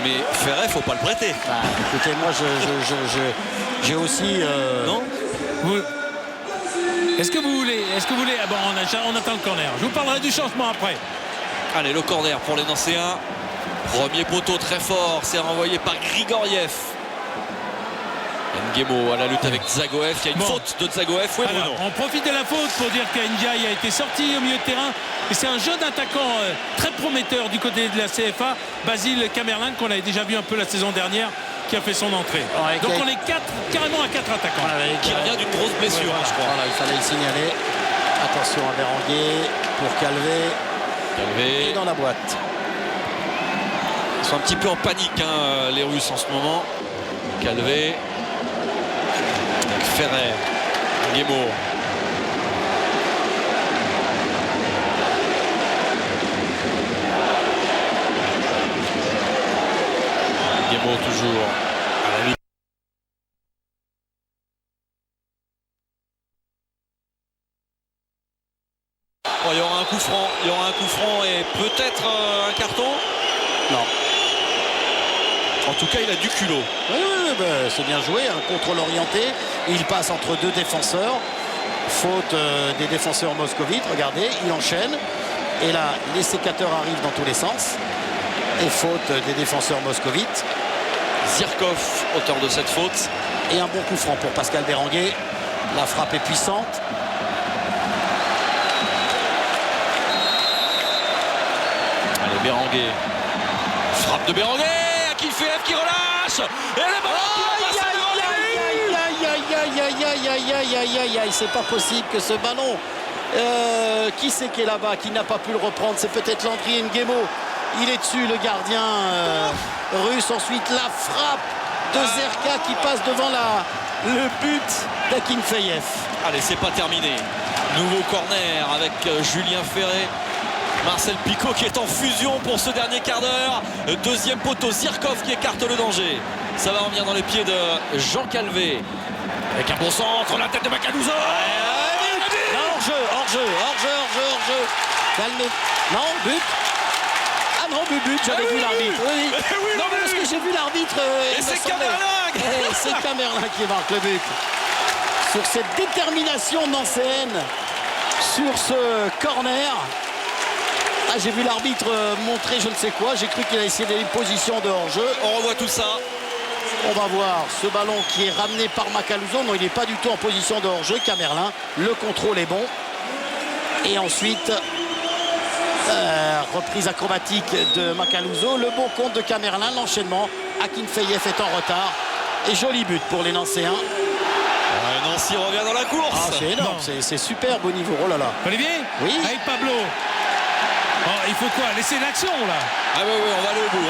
mais Ferret, faut pas le prêter. Écoutez, moi, j'ai aussi. Non. Est-ce que vous voulez ah bon, on attend le corner. Je vous parlerai du changement après. Allez, le corner pour les Nancéens. Premier poteau très fort, c'est renvoyé par Grigoriev. Nguemo à la lutte avec Zagoev. Il y a une faute de Zagoev. Oui, alors, on profite de la faute pour dire qu'Ndiaye a été sorti au milieu de terrain. Et c'est un jeune attaquant très prometteur du côté de la CFA, Basile Kamerlin, qu'on avait déjà vu un peu la saison dernière, qui a fait son entrée. Donc on est carrément à 4 attaquants. Qui revient d'une grosse blessure, je crois. Voilà, il fallait le signaler. Attention à Berenguer pour Calvé. Et dans la boîte. Ils sont un petit peu en panique, les Russes en ce moment. Calvé. Ferret. Nguemo. Nguemo toujours à la lutte. Oh, il y aura un coup franc et peut-être un carton. Non. En tout cas, il a du culot. Oui, c'est bien joué, un contrôle orienté. Il passe entre deux défenseurs. Faute des défenseurs moscovites. Regardez, il enchaîne. Et là, les sécateurs arrivent dans tous les sens. Et faute des défenseurs moscovites. Zirkov, auteur de cette faute. Et un bon coup franc pour Pascal Berenguer. La frappe est puissante. Allez, Berenguer. Frappe de Berenguer. Akinfeyev qui relâche. Et le ballon aïe, c'est pas possible que ce ballon. Qui c'est qui est là-bas, qui n'a pas pu le reprendre? C'est peut-être Landry Nguemo. Il est dessus, le gardien russe. Ensuite, la frappe de Zerka qui passe devant le but d'Akinfeyev. Allez, c'est pas terminé. Nouveau corner avec Julien Ferret. Marcel Picot qui est en fusion pour ce dernier quart d'heure. Deuxième poteau, Zirkov qui écarte le danger. Ça va revenir dans les pieds de Jean Calvé. Avec un bon centre, la tête de Macaluso. Hors-jeu. Calme. Non, but. Ah non, but, j'avais vu l'arbitre. Oui. Non, mais parce que j'ai vu l'arbitre. Et c'est Camerling. C'est Camerling qui marque le but. Sur cette détermination nancéenne, sur ce corner. Ah, j'ai vu l'arbitre montrer je ne sais quoi. J'ai cru qu'il a essayé d'aller une position de hors-jeu. On revoit tout ça. On va voir ce ballon qui est ramené par Macaluso. Non, il n'est pas du tout en position de hors-jeu. Camerling, le contrôle est bon. Et ensuite, reprise acrobatique de Macaluso. Le bon compte de Camerling, l'enchaînement. Akinfeyev est en retard. Et joli but pour les Nancéens. Nancy revient dans la course. Ah, c'est énorme, c'est super beau niveau. Oh là là. Olivier. Oui. Avec Pablo. Oh, il faut quoi? Laisser l'action là. Ah oui, on va aller au bout.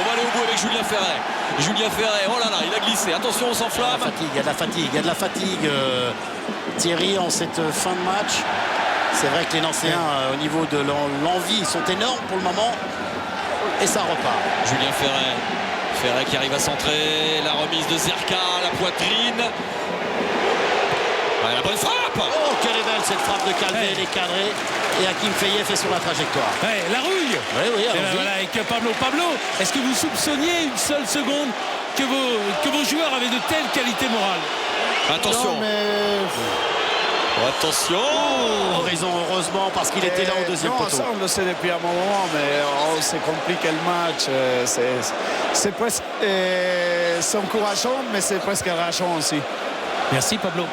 Avec Julien Ferret. Oh là là, il a glissé. Attention, on s'enflamme. Il y a de la fatigue. Thierry, en cette fin de match. C'est vrai que les Nancéens, au niveau de l'envie, sont énormes pour le moment. Et ça repart. Julien Ferret qui arrive à centrer. La remise de Zerka, la poitrine. La bonne frappe. Oh, quelle est belle cette frappe de Calvé, elle est cadrée. Et Akinfeyev est sur la trajectoire. La rouille. Oui, voilà, avec Pablo. Est-ce que vous soupçonniez une seule seconde que vos joueurs avaient de telles qualités morales? Attention. Non, mais... Attention. Raison, heureusement, parce qu'il était là au deuxième poteau. Ça, on le sait depuis un moment, mais c'est compliqué le match. C'est presque... c'est encourageant, mais c'est presque rageant aussi. Merci, Pablo.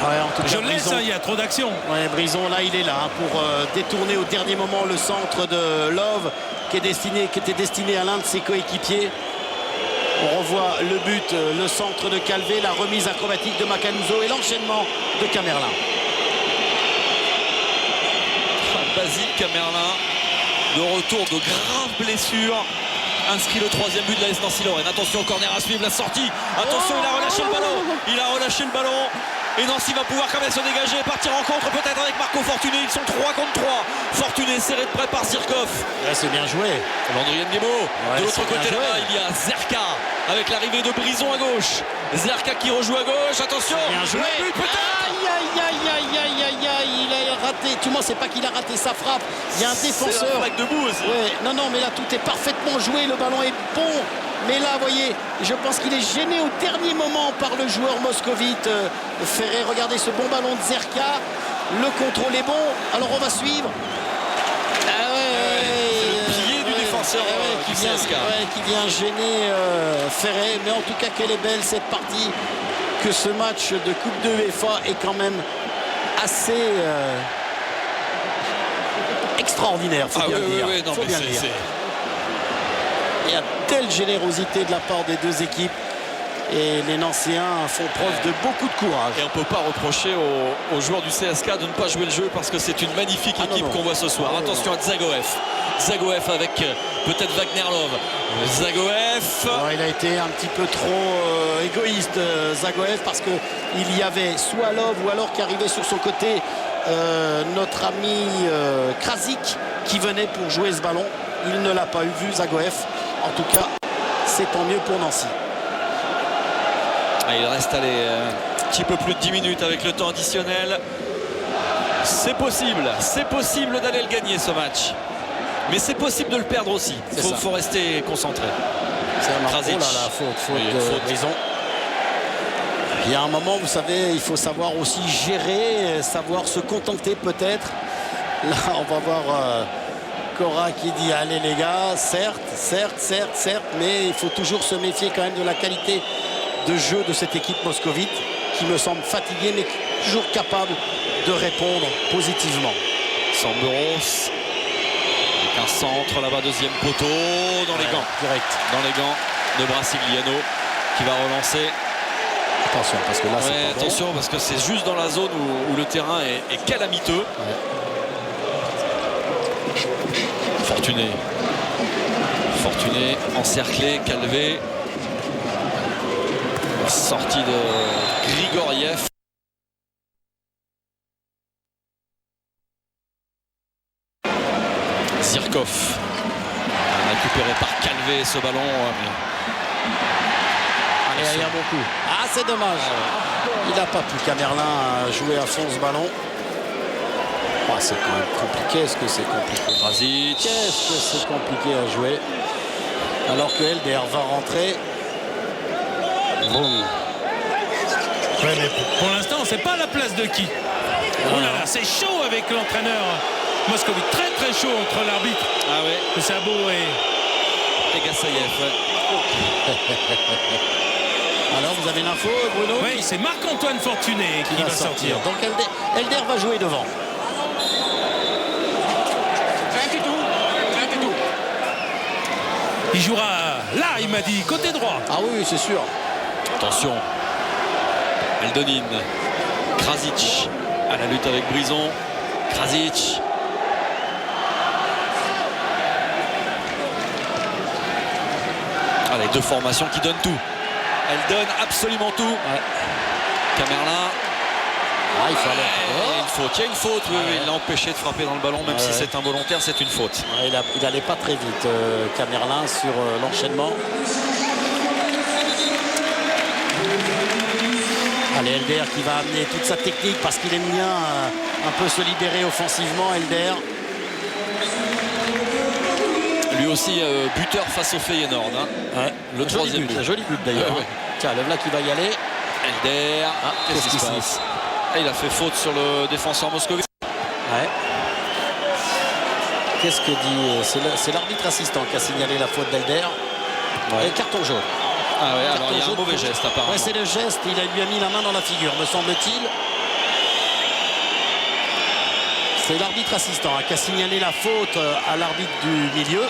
Ouais, en tout cas, je laisse, il y a trop d'action. Ouais, Brison, là, il est là pour détourner au dernier moment le centre de Love qui était destiné à l'un de ses coéquipiers. On revoit le but, le centre de Calvé, la remise acrobatique de Macaluso et l'enchaînement de Camerling. Basile Camerling, de retour de graves blessures. Inscrit le troisième but de la S Nancy-Lorraine. Attention au corner à suivre, la sortie. Attention, il a relâché le ballon. Et Nancy va pouvoir quand même se dégager et partir en contre peut-être avec Marco Fortuné. Ils sont 3 contre 3. Fortuné serré de près par Zirkov. Ouais, c'est bien joué. Landry Ndebo. Ouais, de l'autre côté là-bas, il y a Zerka avec l'arrivée de Brison à gauche. Zerka qui rejoue à gauche. Attention. Bien joué. Le but peut-être. Aïe, il a raté. Tu vois, c'est pas qu'il a raté sa frappe. Il y a un défenseur. C'est la plaque debout aussi. Ouais. Non, mais là tout est parfaitement joué. Le ballon est bon. Mais là, vous voyez, je pense qu'il est gêné au dernier moment par le joueur moscovite. Ferré, regardez ce bon ballon de Zerka. Le contrôle est bon. Alors on va suivre. Le pied du défenseur qui vient gêner Ferré. Mais en tout cas, quelle est belle cette partie. Que ce match de Coupe de UEFA est quand même assez extraordinaire. Faut bien le dire. Faut bien le dire. Il y a telle générosité de la part des deux équipes et les Nancéens font preuve de beaucoup de courage. Et on ne peut pas reprocher aux joueurs du CSK de ne pas jouer le jeu parce que c'est une magnifique équipe qu'on voit ce soir. Attention à Zagoev avec peut-être Wagner Love. Zagoev. Il a été un petit peu trop égoïste, Zagoev, parce qu'il y avait soit Love ou alors qui arrivait sur son côté notre ami Krasic qui venait pour jouer ce ballon. Il ne l'a pas vu, Zagoev. En tout cas, c'est tant mieux pour Nancy. Il reste un petit peu plus de 10 minutes avec le temps additionnel. C'est possible d'aller le gagner ce match. Mais c'est possible de le perdre aussi. Il faut rester concentré. C'est un faute de Brison. Il y a un moment, vous savez, il faut savoir aussi gérer, savoir se contenter peut-être. Là, on va voir... Cora qui dit allez les gars, certes, mais il faut toujours se méfier quand même de la qualité de jeu de cette équipe moscovite qui me semble fatiguée mais toujours capable de répondre positivement. Samburos avec un centre là-bas, deuxième poteau dans les gants. Direct. Dans les gants de Brasigliano qui va relancer. Attention parce que là c'est attention parce que c'est juste dans la zone où le terrain est calamiteux. Ouais. Fortuné encerclé, Calvé. Sortie de Grigoriev. Zirkov. Récupéré par Calvé ce ballon. Allez, il y a beaucoup. Ah, c'est dommage. Il n'a pas pu, Camerlin, jouer à fond ce ballon. Oh, c'est quand même compliqué. Est-ce que c'est compliqué? Krasic. Qu'est-ce que c'est compliqué à jouer. Alors que LDR va rentrer. Boum. Ouais, mais pour l'instant, on ne sait pas la place de qui. Oh là là, c'est chaud avec l'entraîneur Moscovitch. Très très chaud entre l'arbitre. Ah ouais. Sabo et Gassayev. Ouais. Alors, vous avez l'info, Bruno? Oui, c'est Marc-Antoine Fortuné qui va sortir. Donc LDR va jouer devant. Il jouera là, il m'a dit, côté droit. Ah oui, c'est sûr. Attention. Eldonine. Krasic à la lutte avec Brison. Krasic. Allez, deux formations qui donnent tout. Elles donnent absolument tout. Ouais. Camerlin. Ah, il faut aller. Une faute. Il y a une faute. Oui, il l'a empêché de frapper dans le ballon, même si c'est involontaire, c'est une faute. Ouais, il n'allait pas très vite, Camerlin, sur l'enchaînement. Allez, LDR qui va amener toute sa technique parce qu'il aime bien un peu se libérer offensivement, LDR. Lui aussi buteur face au Feyenoord. Hein. Ouais. Le troisième but. Un joli but d'ailleurs. Ouais. Tiens, le voilà qui va y aller. LDR. Qu'est-ce qui se passe? Il a fait faute sur le défenseur Moscovitch. Ouais. Qu'est-ce que dit? C'est l'arbitre assistant qui a signalé la faute d'Elder. Ouais. Et carton jaune. Ah ouais, alors il y a un mauvais geste apparemment. Ouais, c'est le geste, il lui a mis la main dans la figure, me semble-t-il. C'est l'arbitre assistant qui a signalé la faute à l'arbitre du milieu.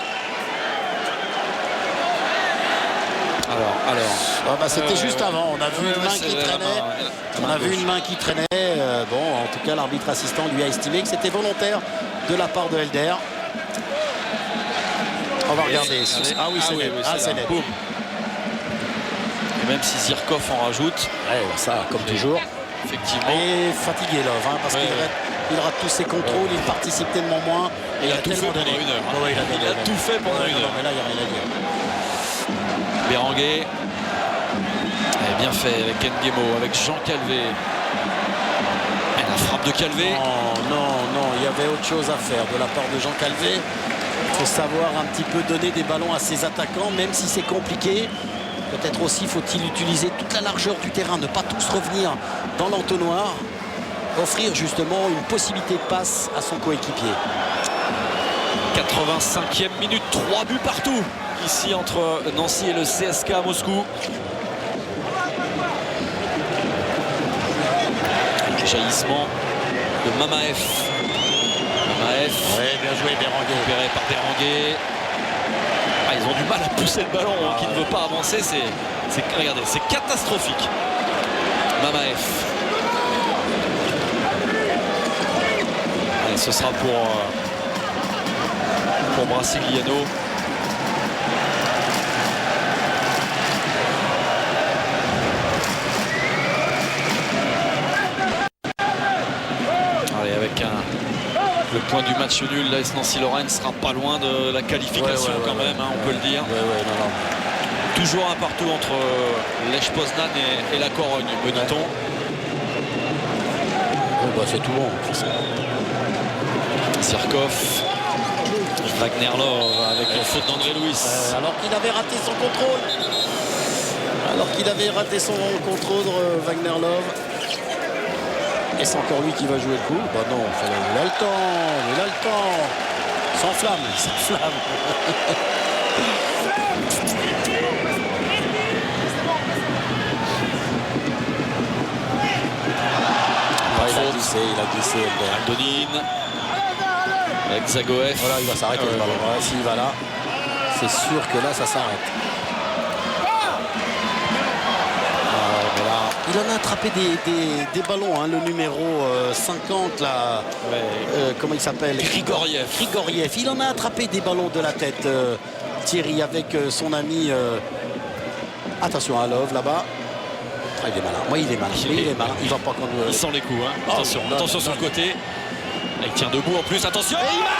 Alors. C'était juste avant, on a vu une main qui traînait. On a vu une main qui traînait. Bon, en tout cas, l'arbitre assistant lui a estimé que c'était volontaire de la part de Elder. On va regarder. Ah oui, c'est net. Ah, c'est net. Et même si Zirkov en rajoute. Ouais, ça, comme toujours. Effectivement. Et fatigué, Love, parce qu'il rate tous ses contrôles, il participe tellement moins. Et il a tout fait pendant une heure. Il a tout fait pendant une heure. Mais là, il n'y a rien à dire. Béranguet. Bien fait avec Nguemo, avec Jean Calvé. Et la frappe de Calvé. Non, il y avait autre chose à faire de la part de Jean Calvé. Il faut savoir un petit peu donner des ballons à ses attaquants, même si c'est compliqué. Peut-être aussi faut-il utiliser toute la largeur du terrain, ne pas tous revenir dans l'entonnoir. Offrir justement une possibilité de passe à son coéquipier. 85e minute, 3 buts partout. Ici entre Nancy et le CSK à Moscou. Jaillissement de Mamaev. Ouais, bien joué Béranguet. Récupéré par Béranguet. Ah, ils ont du mal à pousser le ballon qui ne veut pas avancer. Regardez, c'est catastrophique. Mamaev. Allez, ce sera pour Brasigliano. Le point du match nul, l'AS Nancy-Lorraine sera pas loin de la qualification quand même, on peut le dire. Non. Toujours un partout entre Lech Poznan et la Corogne, me dit-on. C'est tout bon. Zirkov, Wagner-Love avec une faute d'André Louis. Alors qu'il avait raté son contrôle. Wagner-Love. Et c'est encore lui qui va jouer le coup. Bah non, il a le temps. S'enflamme. Il a glissé. Eldonine. Avec Zagoev. Voilà, il va s'arrêter le ballon. S'il va là, c'est sûr que là, ça s'arrête. Il en a attrapé des ballons, le numéro 50 là, comment il s'appelle? Grigoriev. Il en a attrapé des ballons de la tête, Thierry, avec son ami. Attention à Love là-bas. Ah, il est malin. Il est malin. Il va pas conduire. Il sent les coups. Attention sur le côté. Il tient debout en plus. Attention. Et il marque.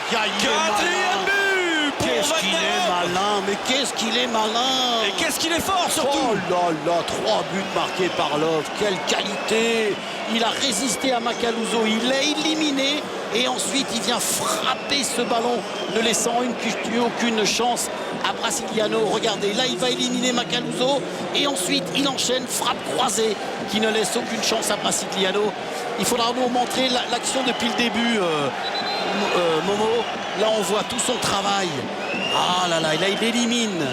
Quatrième but pour qu'est-ce qu'il est malin, mais qu'est-ce qu'il est malin. Et qu'est-ce qu'il est fort surtout. Oh là là, 3 buts marqués par Love, quelle qualité. Il a résisté à Macaluso, il l'a éliminé et ensuite il vient frapper ce ballon, ne laissant aucune chance à Brasiliano. Regardez, là il va éliminer Macaluso et ensuite il enchaîne, frappe croisée qui ne laisse aucune chance à Brasiliano. Il faudra nous montrer l'action depuis le début, Momo. Là on voit tout son travail. Ah là là, il élimine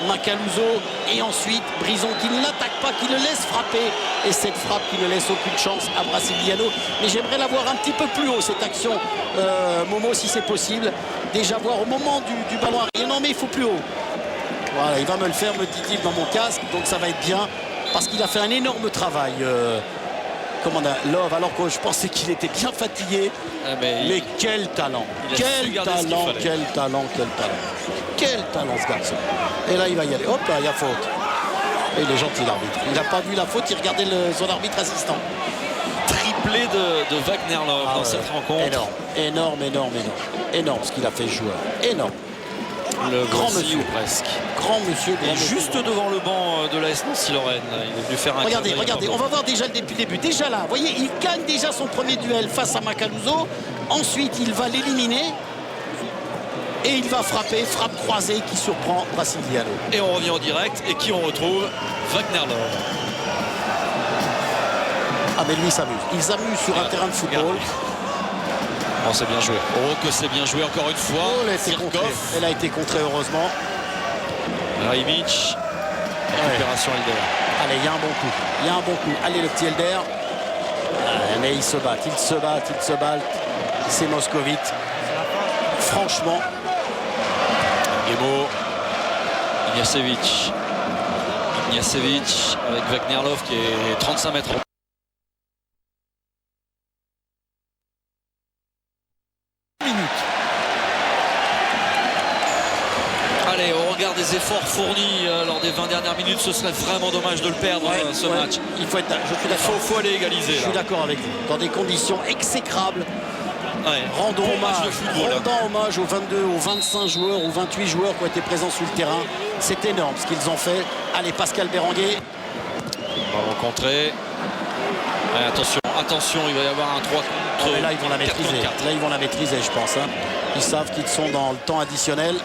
Macaluso et ensuite Brison qui ne l'attaque pas, qui le laisse frapper, et cette frappe qui ne laisse aucune chance à Brasiliano. Mais j'aimerais la voir un petit peu plus haut, cette action, Momo, si c'est possible. Déjà voir au moment du ballon arrière. Non mais il faut plus haut. Voilà, il va me le faire, me dit-il dans mon casque, donc ça va être bien parce qu'il a fait un énorme travail. Love, alors que je pensais qu'il était bien fatigué. Mais quel talent, quel talent, quel talent, quel talent. Quel talent ce garçon. Et là il va y aller. Hop là, il y a faute. Et il est gentil l'arbitre. Il n'a pas vu la faute, il regardait son arbitre assistant. Triplé de Wagner Love dans cette rencontre. Énorme ce qu'il a fait joueur. Énorme. Le grand monsieur presque. Grand monsieur. Et juste devant le banc de l'AS Nancy-Lorraine. Il est venu faire un Regardez, on va voir déjà depuis le début. Déjà là, vous voyez, il gagne déjà son premier duel face à Macaluso. Ensuite, il va l'éliminer. Et il va frapper, frappe croisée qui surprend Brasiliano. Et on revient en direct. Et qui on retrouve? Wagner Love. Ah mais lui il s'amuse. Il s'amuse sur un terrain de football. Oh, c'est bien joué. Oh, que c'est bien joué encore une fois. Oh, elle a été contrée heureusement. Raimic. Récupération Elder. Allez, il y a un bon coup. Allez, le petit Elder. Mais ils se battent. C'est moscovite. Franchement. Guémo. Ignacevic avec Wagner Love qui est 35 mètres. Allez, au regard des efforts fournis lors des 20 dernières minutes, ce serait vraiment dommage de le perdre ce match. Il faut faut aller égaliser. Je suis d'accord avec vous. Dans des conditions exécrables. Rendons hommage aux 22, aux 25 joueurs, aux 28 joueurs qui ont été présents sur le terrain. C'est énorme ce qu'ils ont fait. Allez, Pascal Berenguer. Ballon contré. Attention, il va y avoir un 3 contre. Mais là, ils vont la maîtriser. Là, ils vont la maîtriser, je pense. Ils savent qu'ils sont dans le temps additionnel.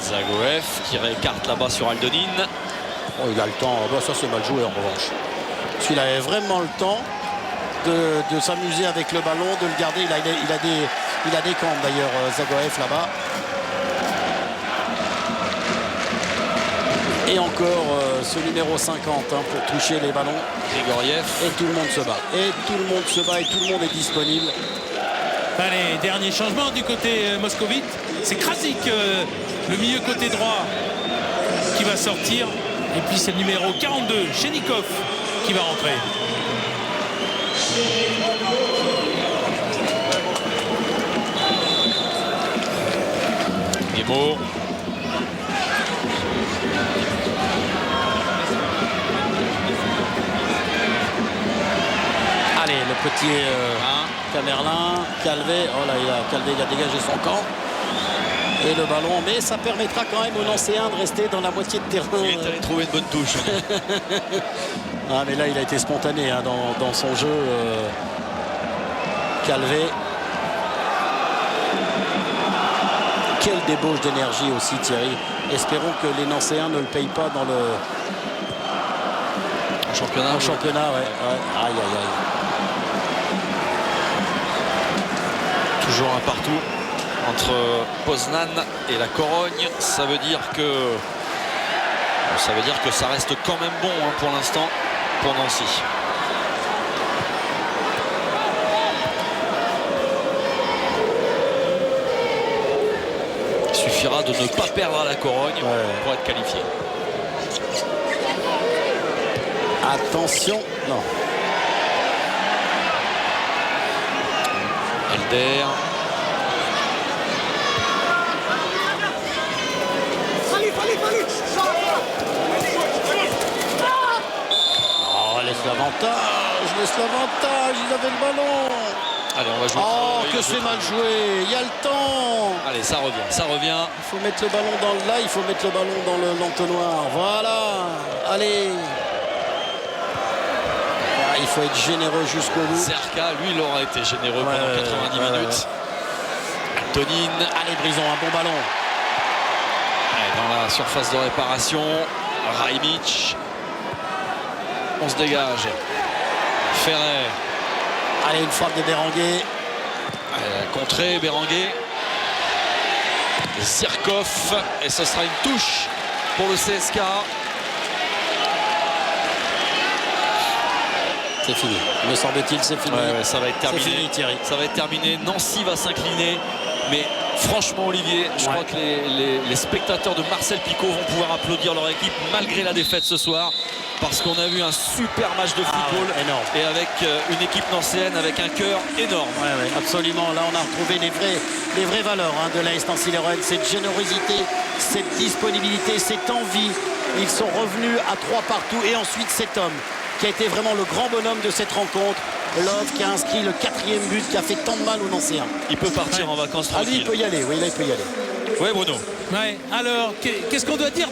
Zagoev qui réécarte là-bas sur Aldonine. Oh, il a le temps. Oh, ça, c'est mal joué en revanche. Parce qu'il avait vraiment le temps de s'amuser avec le ballon, de le garder. Il a des camps d'ailleurs, Zagoev là-bas. Et encore ce numéro 50 pour toucher les ballons. Grigoriev. Et tout le monde se bat. Et tout le monde est disponible. Allez, dernier changement du côté moscovite. C'est Krasic, le milieu côté droit, qui va sortir. Et puis c'est le numéro 42, Chenikov, qui va rentrer. Guémo. Allez, le petit Camerlin, Calvé. Oh là, Calvé il a dégagé son camp. Et le ballon, mais ça permettra quand même aux Nancéens de rester dans la moitié de terrain. Il est allé trouver une bonne touche. Ah, mais là, il a été spontané dans son jeu. Calvé. Quelle débauche d'énergie aussi, Thierry. Espérons que les Nancéens ne le payent pas dans le championnat. Ouais. Aïe. Toujours un partout entre Poznan et la Corogne. Ça veut dire que ça reste quand même bon pour l'instant pour Nancy. Il suffira de ne pas perdre à la Corogne pour être qualifié. Attention, non. Elder. Oh, laisse l'avantage, ils avaient le ballon. Allez, on va jouer. Oh, que c'est mal joué. Il y a le temps. Allez, ça revient, ça revient. Il faut mettre le ballon là, il faut mettre le ballon dans l'entonnoir. Voilà. Allez. Ah, il faut être généreux jusqu'au bout. Zerka, lui, il aura été généreux pendant 90 minutes. Antonine. Allez, Brison, un bon ballon. Allez, dans la surface de réparation. Raimic. On se dégage. Ferrer. Allez, une frappe de Berenguer. Contré, Berenguer. Zirkov. Et ce sera une touche pour le CSK. C'est fini. Me semble-t-il, c'est fini. Ouais, ça va être terminé. C'est fini, Thierry. Ça va être terminé. Nancy va s'incliner. Mais franchement, Olivier, je crois que les spectateurs de Marcel Picot vont pouvoir applaudir leur équipe malgré la défaite ce soir. Parce qu'on a vu un super match de football énorme. Et avec une équipe nancéenne avec un cœur énorme. Absolument, là on a retrouvé les vraies valeurs de l'AS Nancy-Lorraine, cette générosité, cette disponibilité, cette envie. Ils sont revenus à 3 partout et ensuite cet homme qui a été vraiment le grand bonhomme de cette rencontre, Love, qui a inscrit le 4e but, qui a fait tant de mal aux Nancéens. Il peut partir en vacances tranquille. Lui, il peut y aller, oui, là il peut y aller. Oui, Bruno. Ouais. Alors, qu'est-ce qu'on doit dire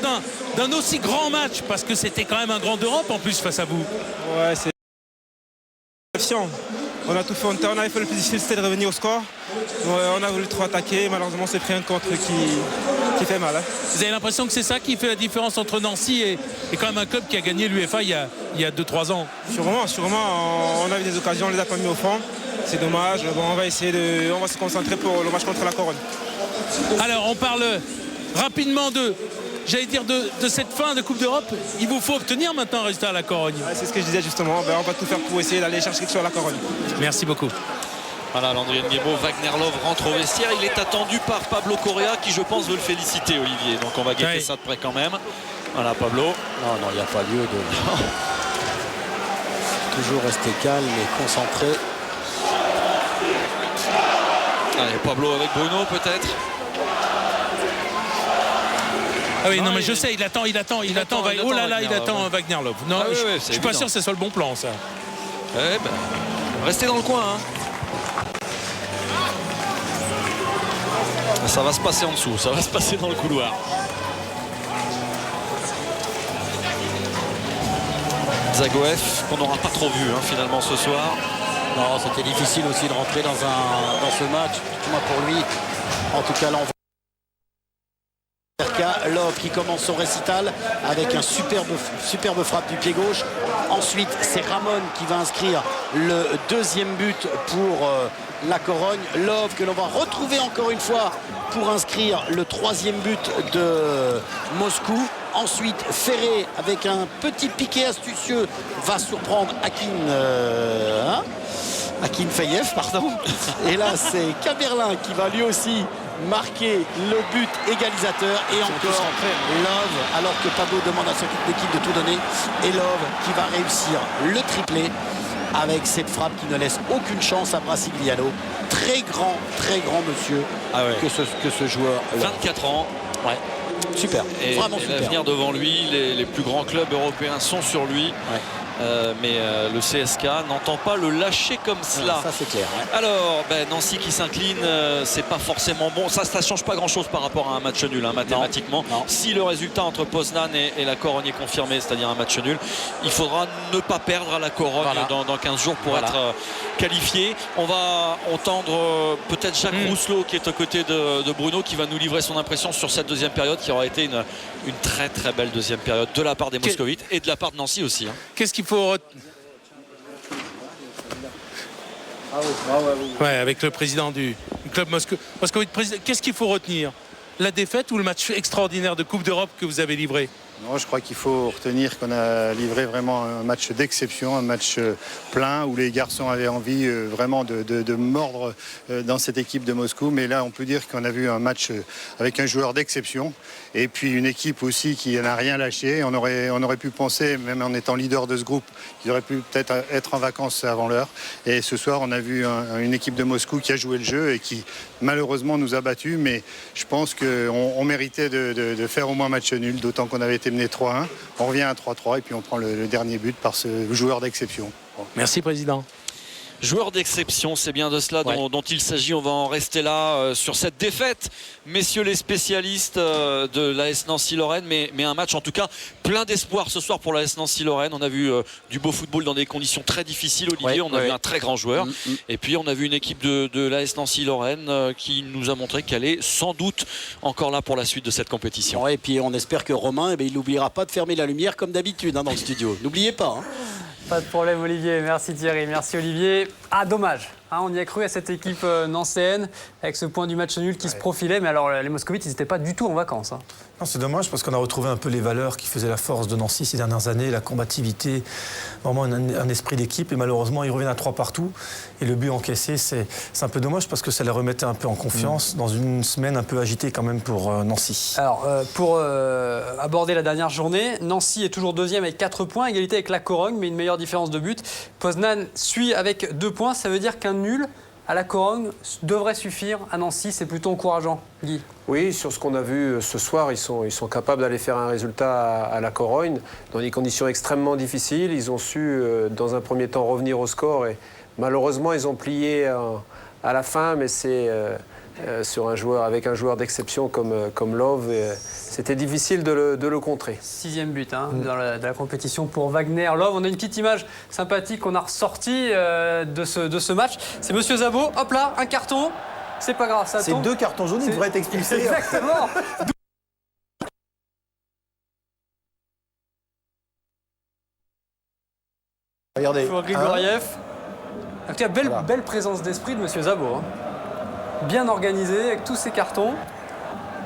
d'un aussi grand match? Parce que c'était quand même un grand d'Europe en plus face à vous. Ouais, c'est... On a tout fait, on avait fait le plus difficile, c'était de revenir au score. On a voulu trop attaquer, malheureusement c'est pris un contre qui fait mal. Vous avez l'impression que c'est ça qui fait la différence entre Nancy et quand même un club qui a gagné l'UEFA il y a 2-3 ans? Sûrement, on a eu des occasions, on les a pas mis au fond. C'est dommage, bon, on va se concentrer pour le match contre la Corogne. Alors on parle rapidement de cette fin de Coupe d'Europe. Il vous faut obtenir maintenant un résultat à la Corogne. Ouais, c'est ce que je disais justement, on va tout faire pour essayer d'aller chercher quelque chose à la Corogne. Merci beaucoup. Voilà, Landry Nguemo, Wagner Love rentre au vestiaire. Il est attendu par Pablo Correa qui je pense veut le féliciter, Olivier. Donc on va guetter ça de près quand même. Voilà, Pablo. Non, il n'y a pas lieu de... Toujours rester calme et concentré. Allez, Pablo avec Bruno peut-être. Ah oui, non, mais je sais, il attend. Oh là là, il attend Wagner Love. Non, je suis pas sûr que ce soit le bon plan, ça. Restez dans le coin. Ça va se passer en dessous, ça va se passer dans le couloir. Zagoev, qu'on n'aura pas trop vu finalement ce soir. Non, c'était difficile aussi de rentrer dans ce match, du moins pour lui. En tout cas, l'envoi. Love qui commence son récital avec un superbe frappe du pied gauche. Ensuite, c'est Ramon qui va inscrire le 2e but pour la Corogne. Love que l'on va retrouver encore une fois pour inscrire le 3e but de Moscou. Ensuite, Ferré avec un petit piqué astucieux va surprendre Akin Fayev, pardon. Et là, c'est Caberlin qui va lui aussi marquer le but égalisateur. Et encore Love, alors que Pablo demande à son équipe de tout donner. Et Love qui va réussir le triplé avec cette frappe qui ne laisse aucune chance à Brasigliano. Très grand monsieur que ce joueur. 24 ans. Ouais. Super, vraiment super. L'avenir devant lui, les plus grands clubs européens sont sur lui. Mais le CSK n'entend pas le lâcher comme cela. Ça c'est clair. Alors Nancy qui s'incline, c'est pas forcément bon. Ça change pas grand chose par rapport à un match nul mathématiquement. Non. Si le résultat entre Poznan et la Corogne est confirmé, c'est-à-dire un match nul, il faudra ne pas perdre à la Corogne dans 15 jours pour être qualifié. On va entendre peut-être Jacques Rousselot qui est aux côtés de Bruno, qui va nous livrer son impression sur cette 2e période qui aura été une très très belle 2e période de la part des Moscovites et de la part de Nancy aussi. Qu'est-ce qu'il faut avec le président du club Moscovite. Qu'est-ce qu'il faut retenir? La défaite ou le match extraordinaire de Coupe d'Europe que vous avez livré? Non, je crois qu'il faut retenir qu'on a livré vraiment un match d'exception, un match plein où les garçons avaient envie vraiment de mordre dans cette équipe de Moscou. Mais là, on peut dire qu'on a vu un match avec un joueur d'exception et puis une équipe aussi qui n'a rien lâché. On aurait pu penser, même en étant leader de ce groupe, qu'ils auraient pu peut-être être en vacances avant l'heure. Et ce soir, on a vu une équipe de Moscou qui a joué le jeu et qui malheureusement nous a battus. Mais je pense qu'on méritait de faire au moins match nul, d'autant qu'on avait été mené 3-1, on revient à 3-3 et puis on prend le dernier but par ce joueur d'exception. Merci président. Joueur d'exception, c'est bien de cela dont il s'agit. On va en rester là sur cette défaite, messieurs les spécialistes de l'AS Nancy-Lorraine, mais un match en tout cas plein d'espoir ce soir pour l'AS Nancy-Lorraine. On a vu du beau football dans des conditions très difficiles, Olivier. On a vu un très grand joueur, et puis on a vu une équipe de l'AS Nancy-Lorraine qui nous a montré qu'elle est sans doute encore là pour la suite de cette compétition. Et puis on espère que Romain, il n'oubliera pas de fermer la lumière comme d'habitude dans le studio. N'oubliez pas. Pas de problème, Olivier. Merci Thierry, merci Olivier. Ah, dommage. On y a cru à cette équipe nancéenne avec ce point du match nul qui se profilait. Mais alors, les Moscovites, ils n'étaient pas du tout en vacances. Non, c'est dommage parce qu'on a retrouvé un peu les valeurs qui faisaient la force de Nancy ces dernières années, la combativité, vraiment un esprit d'équipe. Et malheureusement, ils reviennent à 3 partout. Et le but encaissé, c'est un peu dommage parce que ça les remettait un peu en confiance dans une semaine un peu agitée quand même pour Nancy. Alors, pour aborder la dernière journée, Nancy est toujours deuxième avec 4 points, égalité avec la Corogne, mais une meilleure différence de but. Poznan suit avec 2 points. Ça veut dire qu'un nul à la Corogne devrait suffire à Nancy. C'est plutôt encourageant, Guy. Oui, sur ce qu'on a vu ce soir, ils sont capables d'aller faire un résultat à la Corogne dans des conditions extrêmement difficiles. Ils ont su, dans un premier temps, revenir au score et malheureusement, ils ont plié à la fin, mais c'est avec un joueur d'exception comme Love. C'était difficile de le contrer. 6e but dans la compétition pour Wagner Love. On a une petite image sympathique qu'on a ressortie de ce match. C'est Monsieur Zabo. Hop là, un carton. C'est pas grave, ça tombe. C'est 2 cartons jaunes, il devrait être expulsé. Exactement. Regardez. Pour Grigoriev. En tout cas, belle présence d'esprit de Monsieur Zabo. Bien organisé, avec tous ces cartons.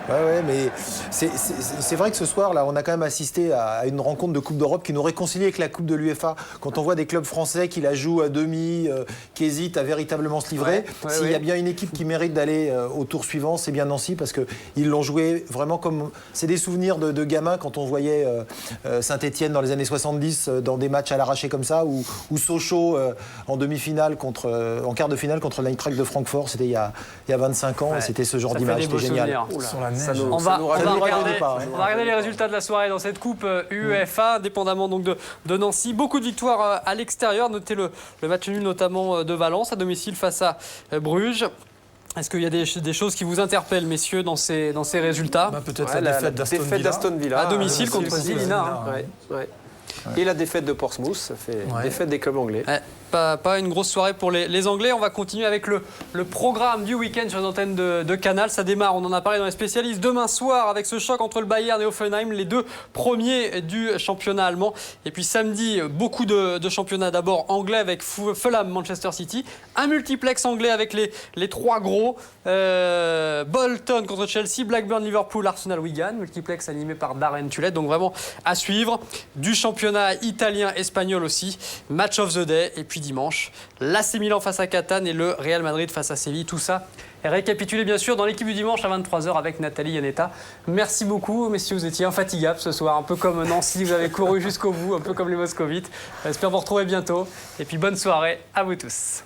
Ouais, mais c'est vrai que ce soir, là, on a quand même assisté à une rencontre de Coupe d'Europe qui nous réconcilie avec la Coupe de l'UEFA. Quand on voit des clubs français qui la jouent à demi, qui hésitent à véritablement se livrer, s'il y a bien une équipe qui mérite d'aller au tour suivant, c'est bien Nancy, parce qu'ils l'ont joué vraiment comme... C'est des souvenirs de gamins quand on voyait Saint-Etienne dans les années 70, dans des matchs à l'arraché comme ça, ou Sochaux en demi-finale, en quart de finale contre l'Eintracht de Francfort, c'était il y a 25 ans, et c'était ce genre d'image, c'était génial. On va regarder les résultats de la soirée dans cette coupe UEFA, dépendamment donc de Nancy. Beaucoup de victoires à l'extérieur. Notez le match nul notamment de Valence à domicile face à Bruges. Est-ce qu'il y a des choses qui vous interpellent, messieurs, dans ces résultats? Peut-être la défaite d'Aston Villa. À domicile contre Zilina. Et la défaite de Portsmouth, ça fait défaite des clubs anglais. Pas une grosse soirée pour les Anglais. On va continuer avec le programme du week-end sur les antennes de Canal. Ça démarre, on en a parlé dans les spécialistes, demain soir avec ce choc entre le Bayern et Hoffenheim, les 2 premiers du championnat allemand. Et puis samedi, beaucoup de championnats d'abord anglais avec Fulham, Manchester City. Un multiplex anglais avec les 3 gros. Bolton contre Chelsea, Blackburn, Liverpool, Arsenal, Wigan. Multiplex animé par Darren Tullet. Donc vraiment à suivre. Du championnat italien, espagnol aussi. Match of the day. Et puis dimanche, l'AC Milan face à Catane et le Real Madrid face à Séville. Tout ça est récapitulé bien sûr dans l'équipe du dimanche à 23h avec Nathalie Yanetta. Merci beaucoup messieurs, vous étiez infatigables ce soir, un peu comme Nancy, vous avez couru jusqu'au bout, un peu comme les Moscovites. J'espère vous retrouver bientôt et puis bonne soirée à vous tous.